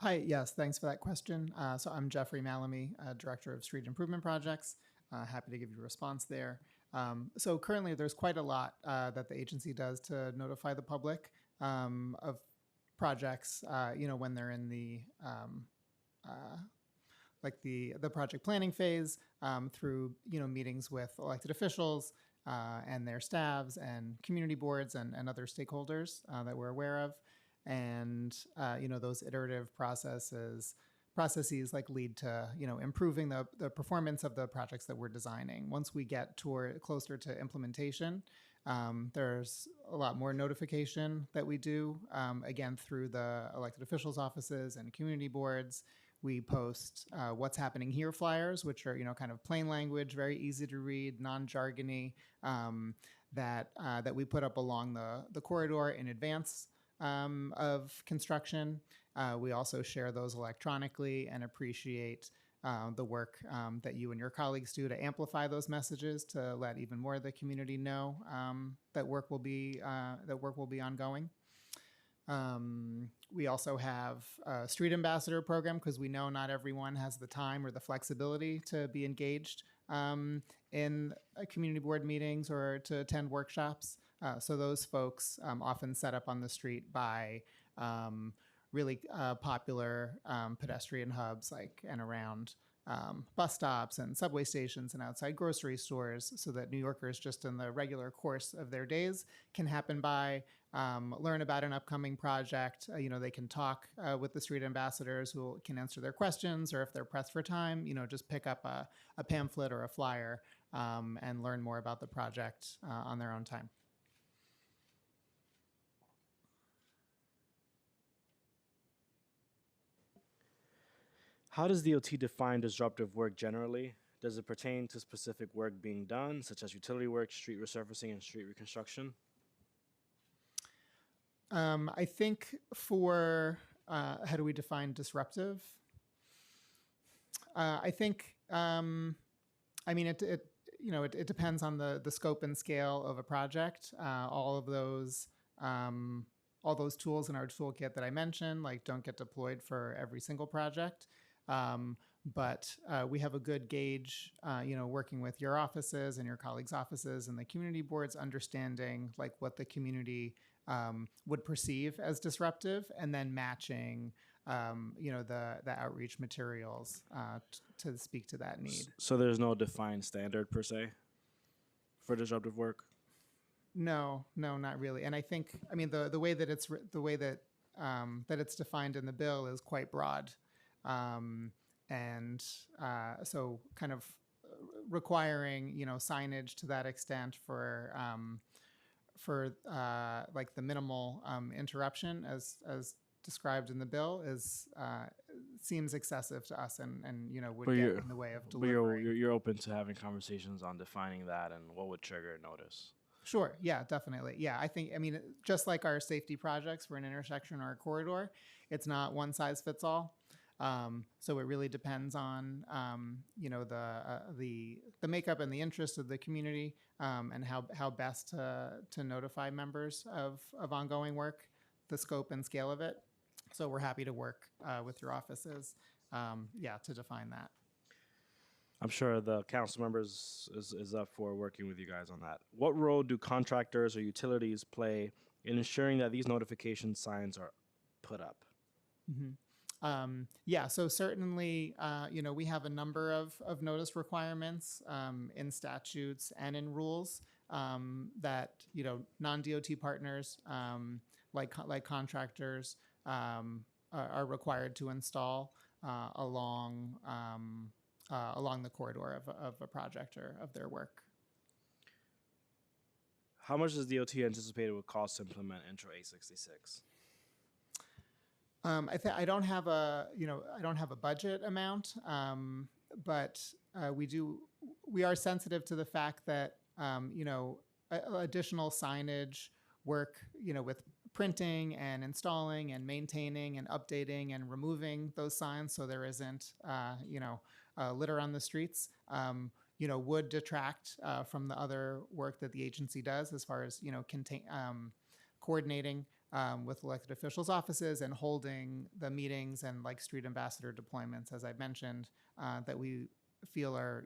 Hi, yes, thanks for that question. So I'm Jeffrey Malamy, Director of Street Improvement Projects. Happy to give you a response there. So currently there's quite a lot that the agency does to notify the public of projects, when they're in the the project planning phase through, meetings with elected officials and their staffs and community boards and other stakeholders that we're aware of. And, those iterative processes like lead to, improving the performance of the projects that we're designing. Once we get closer to implementation, there's a lot more notification that we do, again, through the elected officials' offices and community boards. We post what's happening here flyers, which are, kind of plain language, very easy to read, non-jargony, that we put up along the corridor in advance of construction. We also share those electronically and appreciate the work that you and your colleagues do to amplify those messages to let even more of the community know that work will be ongoing. We also have a street ambassador program because we know not everyone has the time or the flexibility to be engaged in community board meetings or to attend workshops. So those folks often set up on the street by really popular pedestrian hubs like and around bus stops and subway stations and outside grocery stores so that New Yorkers just in the regular course of their days can happen by, learn about an upcoming project. They can talk with the street ambassadors who can answer their questions, or if they're pressed for time, just pick up a pamphlet or a flyer and learn more about the project on their own time. How does DOT define disruptive work generally? Does it pertain to specific work being done, such as utility work, street resurfacing, and street reconstruction? I think for how do we define disruptive? I think it depends on the scope and scale of a project. All those tools in our toolkit that I mentioned, don't get deployed for every single project. But we have a good gauge, working with your offices and your colleagues' offices and the community boards, understanding what the community would perceive as disruptive, and then matching, the outreach materials to speak to that need. So there's no defined standard per se for disruptive work? No, not really. And I think, the way that that it's defined in the bill is quite broad. So kind of requiring, signage to that extent for for like the minimal interruption as described in the bill is seems excessive to us and would But get you're in the way of but you're, delivering. you're open to having conversations on defining that and what would trigger a notice. Sure. Yeah, definitely. Yeah, I mean, just like our safety projects for an intersection or a corridor, it's not one size fits all. So it really depends on, the makeup and the interest of the community, and how best to notify members of ongoing work, the scope and scale of it. So we're happy to work with your offices, to define that. I'm sure the council members is up for working with you guys on that. What role do contractors or utilities play in ensuring that these notification signs are put up? So certainly, we have a number of notice requirements in statutes and in rules that non-DOT partners like contractors are required to install along the corridor of a project or of their work. How much does DOT anticipate it would cost to implement Intro 866? I don't have a budget amount, but we are sensitive to the fact that additional signage work with printing and installing and maintaining and updating and removing those signs so there isn't litter on the streets would detract from the other work that the agency does as far as coordinating with elected officials' offices and holding the meetings and like street ambassador deployments, as I mentioned, that we feel are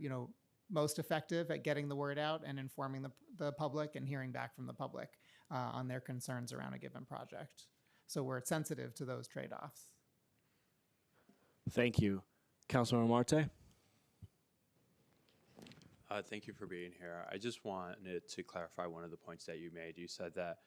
most effective at getting the word out and informing the public and hearing back from the public on their concerns around a given project. So we're sensitive to those trade-offs. Thank you. Councilmember Marte? Thank you for being here. I just wanted to clarify one of the points that you made. You said that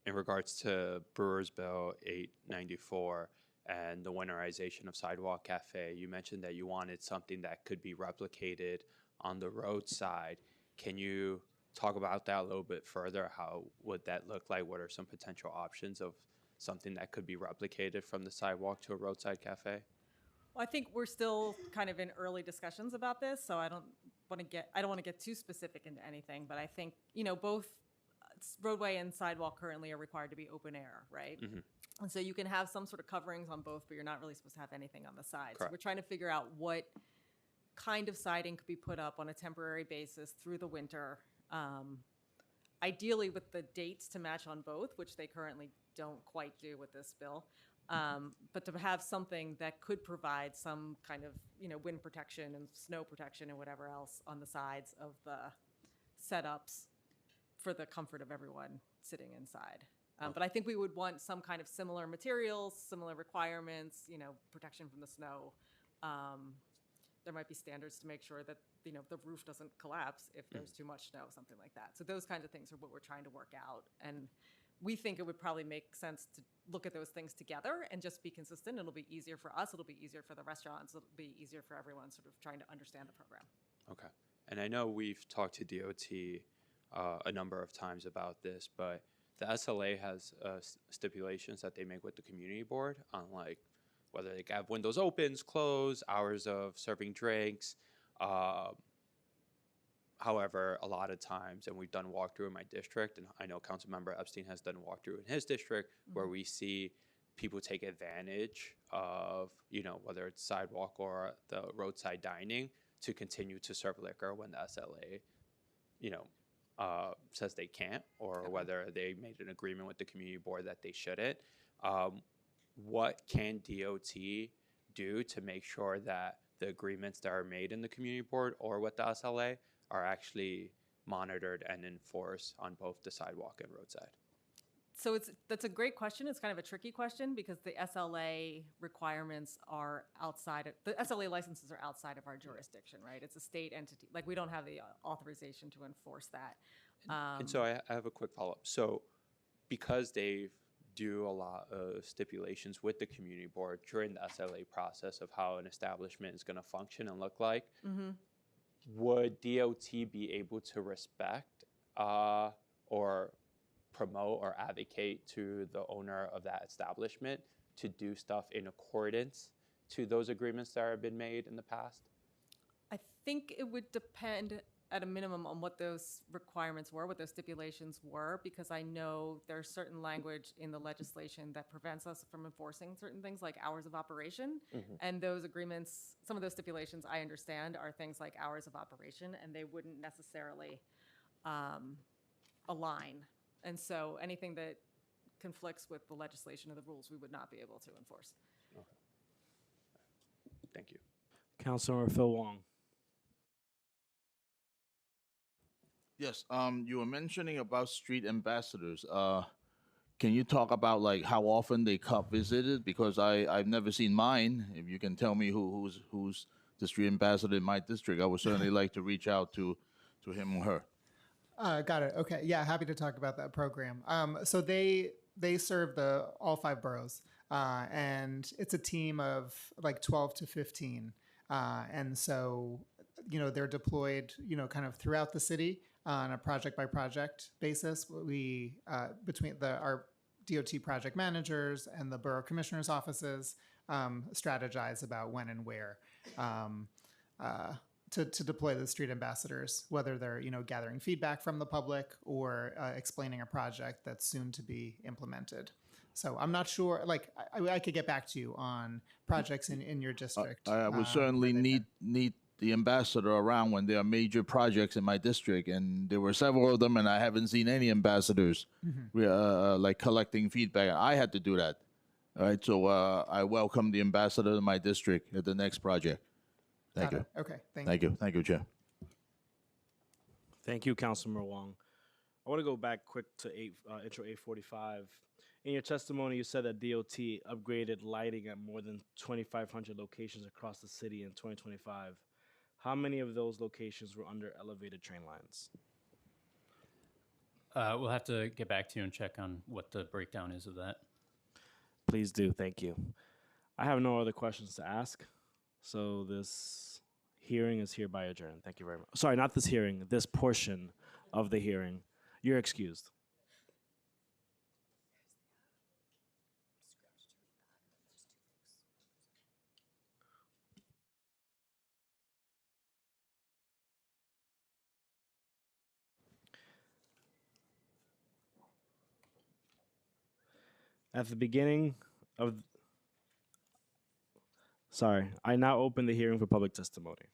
in regards to Brewer's Bill 894 and the winterization of Sidewalk Cafe, you mentioned that you wanted something that could be replicated on the roadside. Can you talk about that a little bit further? How would that look like? What are some potential options of something that could be replicated from the sidewalk to a roadside cafe? Well, I think we're still kind of in early discussions about this, so I don't want to get too specific into anything, but I think, both roadway and sidewalk currently are required to be open air, right? Mm-hmm. And so you can have some sort of coverings on both, but you're not really supposed to have anything on the sides. So Correct. we're trying to figure out what kind of siding could be put up on a temporary basis through the winter, ideally with the dates to match on both, which they currently don't quite do with this bill. But to have something that could provide some kind of, wind protection and snow protection and whatever else on the sides of the setups for the comfort of everyone sitting inside. But I think we would want some kind of similar materials, similar requirements, protection from the snow. There might be standards to make sure that, the roof doesn't collapse if there's too much snow, something like that. So those kinds of things are what we're trying to work out. And we think it would probably make sense to look at those things together and just be consistent. It'll be easier for us. It'll be easier for the restaurants. It'll be easier for everyone sort of trying to understand the program. Okay. And I know we've talked to DOT a number of times about this, but the SLA has stipulations that they make with the community board on like whether they have windows opens, close, hours of serving drinks. However, a lot of times, and we've done walkthrough in my district, and I know Councilmember Epstein has done walkthrough in his district, where we see people take advantage of, whether it's sidewalk or the roadside dining to continue to serve liquor when the SLA, says they can't, or whether they made an agreement with the community board that they shouldn't. What can DOT do to make sure that the agreements that are made in the community board or with the SLA are actually monitored and enforced on both the sidewalk and roadside? So that's a great question. It's kind of a tricky question because the SLA requirements are the SLA licenses are outside of our jurisdiction, right? It's a state entity. Like we don't have the authorization to enforce that. And so I have a quick follow-up. So because they do a lot of stipulations with the community board during the SLA process of how an establishment is going to function and look like, would DOT be able to respect or promote or advocate to the owner of that establishment to do stuff in accordance to those agreements that have been made in the past? I think it would depend at a minimum on what those requirements were, what those stipulations were, because I know there's certain language in the legislation that prevents us from enforcing certain things like hours of operation. And those agreements, some of those stipulations I understand are things like hours of operation, and they wouldn't necessarily align. And so anything that conflicts with the legislation or the rules, we would not be able to enforce. Thank you. Councilmember Phil Wong. Yes, you were mentioning about street ambassadors. Can you talk about like how often they come visited? Because I've never seen mine. If you can tell me who's the street ambassador in my district, I would certainly like to reach out to him or her. Got it. Okay. Yeah, happy to talk about that program. So they serve all 5 boroughs, and it's a team of like 12 to 15, and so they're deployed kind of throughout the city on a project by project basis. We between our DOT project managers and the borough commissioners' offices strategize about when and where. To deploy the street ambassadors, whether they're gathering feedback from the public or explaining a project that's soon to be implemented. So I'm not sure. Like I could get back to you on projects in your district. I would certainly need the ambassador around when there are major projects in my district, and there were several of them, and I haven't seen any ambassadors like collecting feedback. I had to do that. All right, so I welcome the ambassador to my district at the next project. Thank Got you. it. Okay. Thank you. Thank you, Chair. Thank you, Councilmember Wong. I want to go back quick to intro 845. In your testimony, you said that DOT upgraded lighting at more than 2,500 locations across the city in 2025. How many of those locations were under elevated train lines? We'll have to get back to you and check on what the breakdown is of that. Please do. Thank you. I have no other questions to ask. So this hearing is hereby adjourned. Thank you very much. Sorry, not this hearing, this portion of the hearing. You're excused. At the beginning of I now open the hearing for public testimony.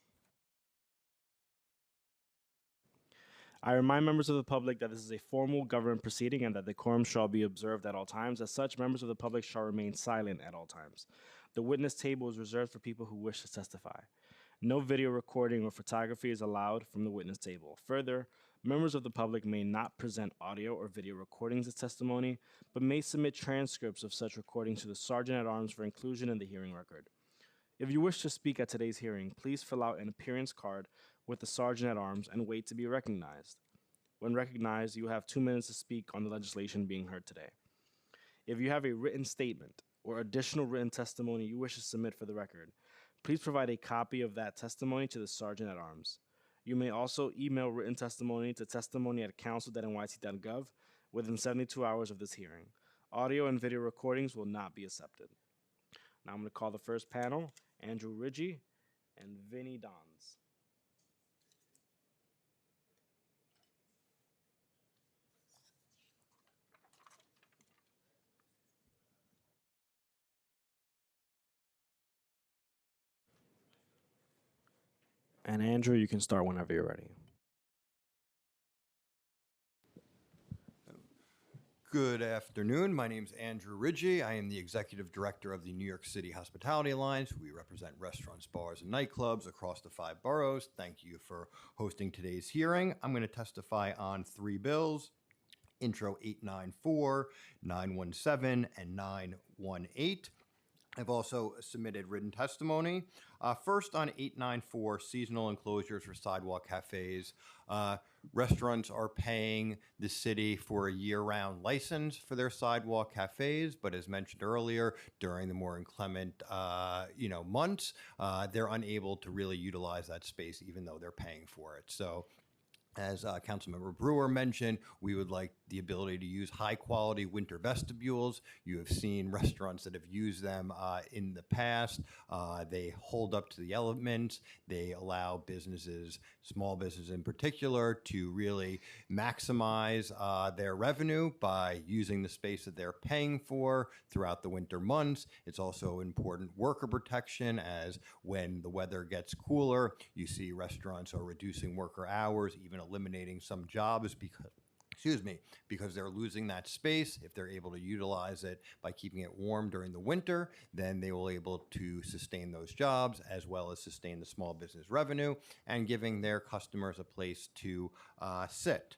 I remind members of the public that this is a formal government proceeding and that the quorum shall be observed at all times. As such, members of the public shall remain silent at all times. The witness table is reserved for people who wish to testify. No video recording or photography is allowed from the witness table. Further, members of the public may not present audio or video recordings as testimony, but may submit transcripts of such recordings to the Sergeant at Arms for inclusion in the hearing record. If you wish to speak at today's hearing, please fill out an appearance card with the Sergeant at Arms and wait to be recognized. When recognized, you have 2 minutes to speak on the legislation being heard today. If you have a written statement or additional written testimony you wish to submit for the record, please provide a copy of that testimony to the Sergeant at Arms. You may also email written testimony to testimony@council.nyc.gov within 72 hours of this hearing. Audio and video recordings will not be accepted. Now I'm going to call the first panel, Andrew Ridgey and Vinnie Dons. And Andrew, you can start whenever you're ready. Good afternoon. My name is Andrew Ridgey. I am the Executive Director of the New York City Hospitality Alliance. We represent restaurants, bars, and nightclubs across the 5 boroughs. Thank you for hosting today's hearing. I'm going to testify on 3 bills, Intro 894, 917, and 918. I've also submitted written testimony. First on 894, seasonal enclosures for sidewalk cafes. Restaurants are paying the city for a year-round license for their sidewalk cafes, but as mentioned earlier, during the more inclement, months, they're unable to really utilize that space even though they're paying for it. So As Councilmember Brewer mentioned, we would like the ability to use high quality winter vestibules. You have seen restaurants that have used them in the past. They hold up to the elements. They allow businesses, small businesses in particular, to really maximize their revenue by using the space that they're paying for throughout the winter months. It's also important worker protection, as when the weather gets cooler, you see restaurants are reducing worker hours, even eliminating some jobs because they're losing that space. If they're able to utilize it by keeping it warm during the winter, then they will able to sustain those jobs as well as sustain the small business revenue and giving their customers a place to sit.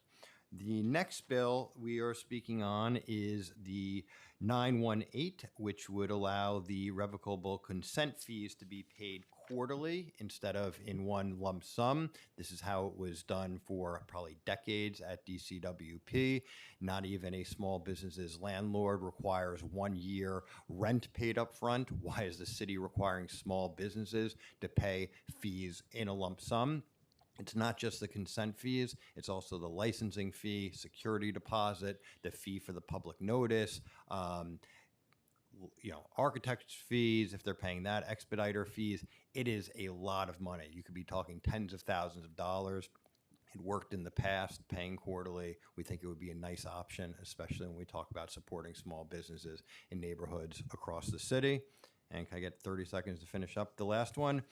The next bill we are speaking on is the 918, which would allow the revocable consent fees to be paid quarterly instead of in one lump sum. This is how it was done for probably decades at DCWP. Not even a small business's landlord requires 1 year rent paid up front. Why is the city requiring small businesses to pay fees in a lump sum? It's not just the consent fees, it's also the licensing fee, security deposit, the fee for the public notice, architect's fees, if they're paying that, expediter fees. It is a lot of money. You could be talking tens of thousands of dollars. It worked in the past, paying quarterly. We think it would be a nice option, especially when we talk about supporting small businesses in neighborhoods across the city. And can I get 30 seconds to finish up the last one?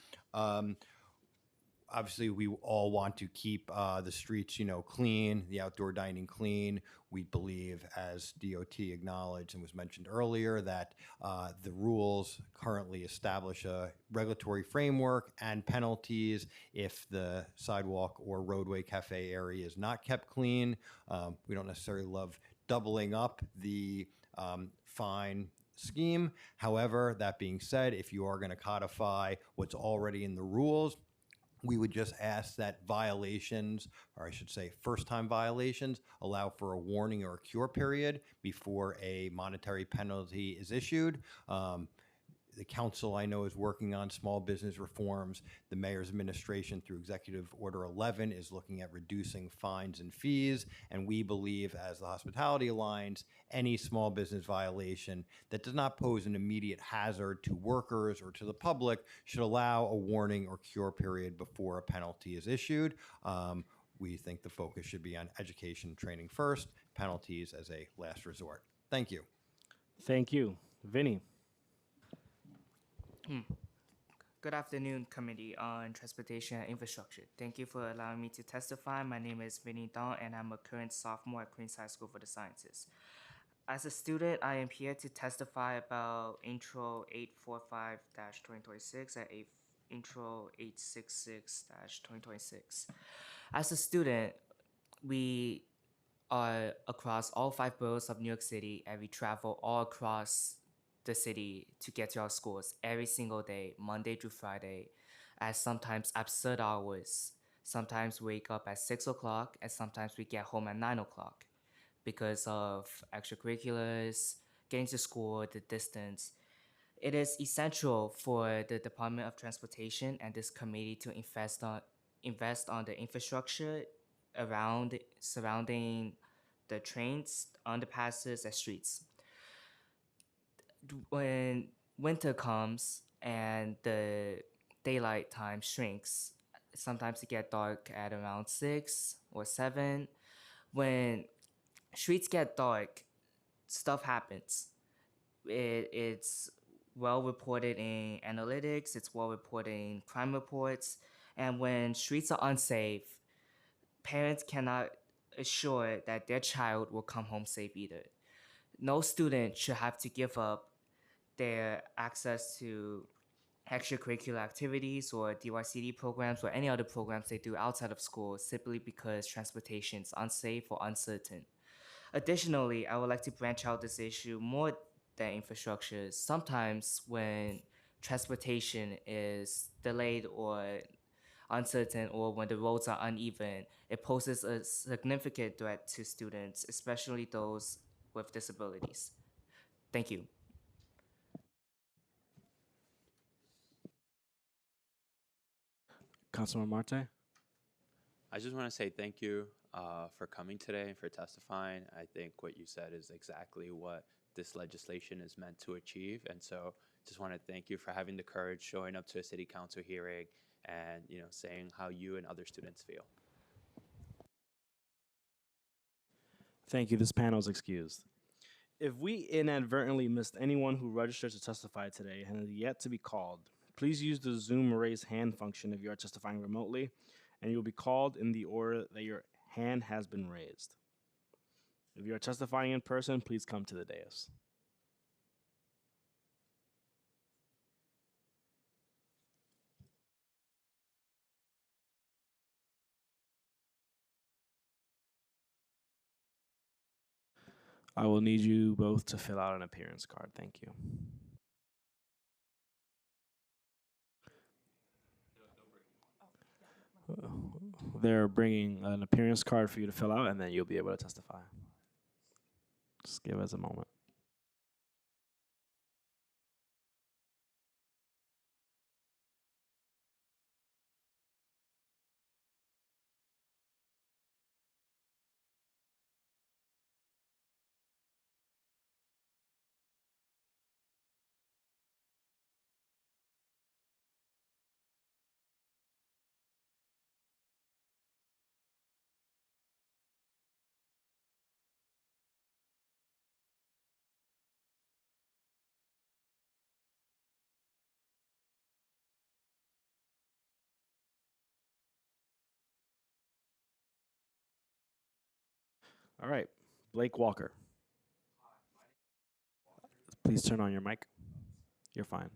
Obviously, we all want to keep the streets, clean, the outdoor dining clean. We believe, as DOT acknowledged and was mentioned earlier, that the rules currently establish a regulatory framework and penalties if the sidewalk or roadway cafe area is not kept clean. We don't necessarily love doubling up the fine scheme. However, that being said, if you are going to codify what's already in the rules, we would just ask that violations, or I should say first-time violations, allow for a warning or a cure period before a monetary penalty is issued. The council, I know, is working on small business reforms. The mayor's administration, through Executive Order 11, is looking at reducing fines and fees. And we believe, as the Hospitality Alliance, any small business violation that does not pose an immediate hazard to workers or to the public should allow a warning or cure period before a penalty is issued. We think the focus should be on education and training first, penalties as a last resort. Thank you. Thank you. Vinny. Good afternoon, Committee on Transportation and Infrastructure. Thank you for allowing me to testify. My name is Vinny Dong, and I'm a current sophomore at Queens High School for the Sciences. As a student, I am here to testify about Intro 845-2026 and Intro 866-2026. As a student, we are across all 5 boroughs of New York City, and we travel all across the city to get to our schools every single day, Monday through Friday, at sometimes absurd hours. Sometimes we wake up at 6 o'clock, and sometimes we get home at 9 o'clock because of extracurriculars, getting to school, the distance. It is essential for the Department of Transportation and this committee to invest on the infrastructure surrounding the trains, underpasses, and streets. When winter comes and the daylight time shrinks, sometimes it gets dark at around 6 or 7. When streets get dark, stuff happens. It's well reported in analytics, it's well reported in crime reports, and when streets are unsafe, parents cannot assure that their child will come home safe either. No student should have to give up their access to extracurricular activities or DYCD programs or any other programs they do outside of school simply because transportation is unsafe or uncertain. Additionally, I would like to branch out this issue more than infrastructure. Sometimes when transportation is delayed or uncertain, or when the roads are uneven, it poses a significant threat to students, especially those with disabilities. Thank you. Councilman Marte. I just want to say thank you for coming today and for testifying. I think what you said is exactly what this legislation is meant to achieve. And so just want to thank you for having the courage, showing up to a city council hearing and, saying how you and other students feel. Thank you. This panel is excused. If we inadvertently missed anyone who registered to testify today and is yet to be called, please use the Zoom raise hand function if you are testifying remotely, and you'll be called in the order that your hand has been raised. If you are testifying in person, please come to the dais. I will need you both to fill out an appearance card. Thank you. They're bringing an appearance card for you to fill out, and then you'll be able to testify. Just give us a moment. All right, Blake Walker. Please turn on your mic. You're fine.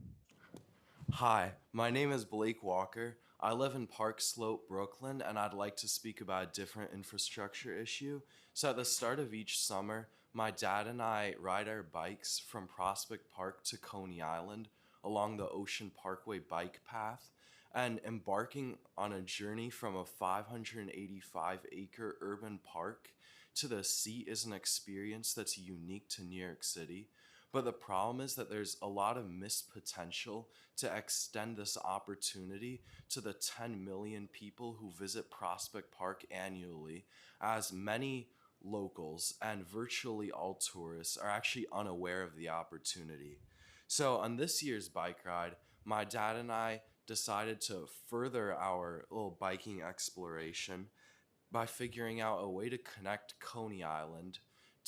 Hi, my name is Blake Walker. I live in Park Slope, Brooklyn, and I'd like to speak about a different infrastructure issue. So, at the start of each summer, my dad and I ride our bikes from Prospect Park to Coney Island along the Ocean Parkway bike path. And embarking on a journey from a 585-acre urban park to the sea is an experience that's unique to New York City. But the problem is that there's a lot of missed potential to extend this opportunity to the 10 million people who visit Prospect Park annually, as many locals and virtually all tourists are actually unaware of the opportunity. So on this year's bike ride, my dad and I decided to further our little biking exploration by figuring out a way to connect Coney Island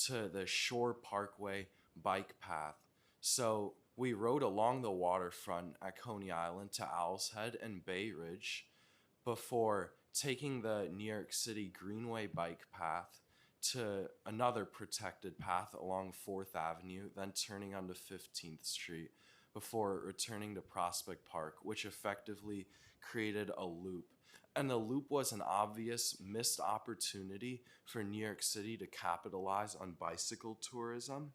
to the Shore Parkway bike path. So we rode along the waterfront at Coney Island to Owl's Head and Bay Ridge before taking the New York City Greenway bike path to another protected path along 4th Avenue, then turning onto 15th Street before returning to Prospect Park, which effectively created a loop. And the loop was an obvious missed opportunity for New York City to capitalize on bicycle tourism.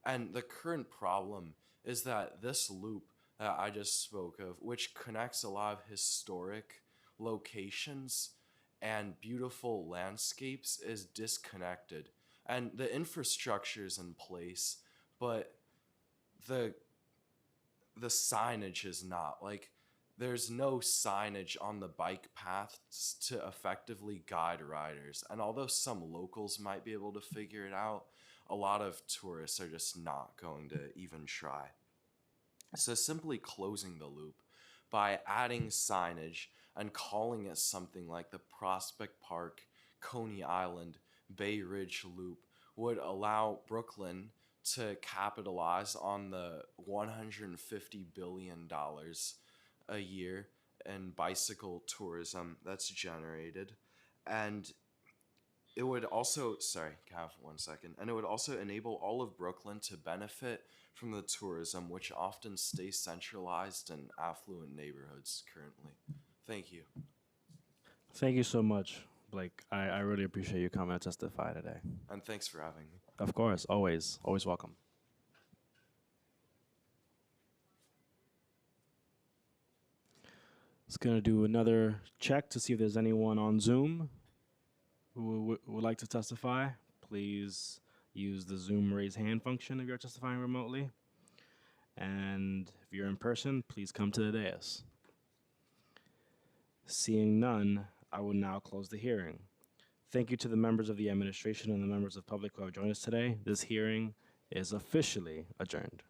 And the current problem is that this loop that I just spoke of, which connects a lot of historic locations and beautiful landscapes, is disconnected. And the infrastructure is in place, but the signage is not. Like, there's no signage on the bike paths to effectively guide riders. And although some locals might be able to figure it out, a lot of tourists are just not going to even try. So simply closing the loop by adding signage and calling it something like the Prospect Park, Coney Island, Bay Ridge Loop would allow Brooklyn to capitalize on the $150 billion a year in bicycle tourism that's generated. And it would also, sorry, Cav, 1 second. And it would also enable all of Brooklyn to benefit from the tourism, which often stays centralized in affluent neighborhoods currently. Thank you. Thank you so much, Blake. I really appreciate you coming to testify today. And thanks for having me. Of course, always welcome. Just gonna do another check to see if there's anyone on Zoom who would like to testify. Please use the Zoom raise hand function if you're testifying remotely. And if you're in person, please come to the dais. Seeing none, I will now close the hearing. Thank you to the members of the administration and the members of public who have joined us today. This hearing is officially adjourned.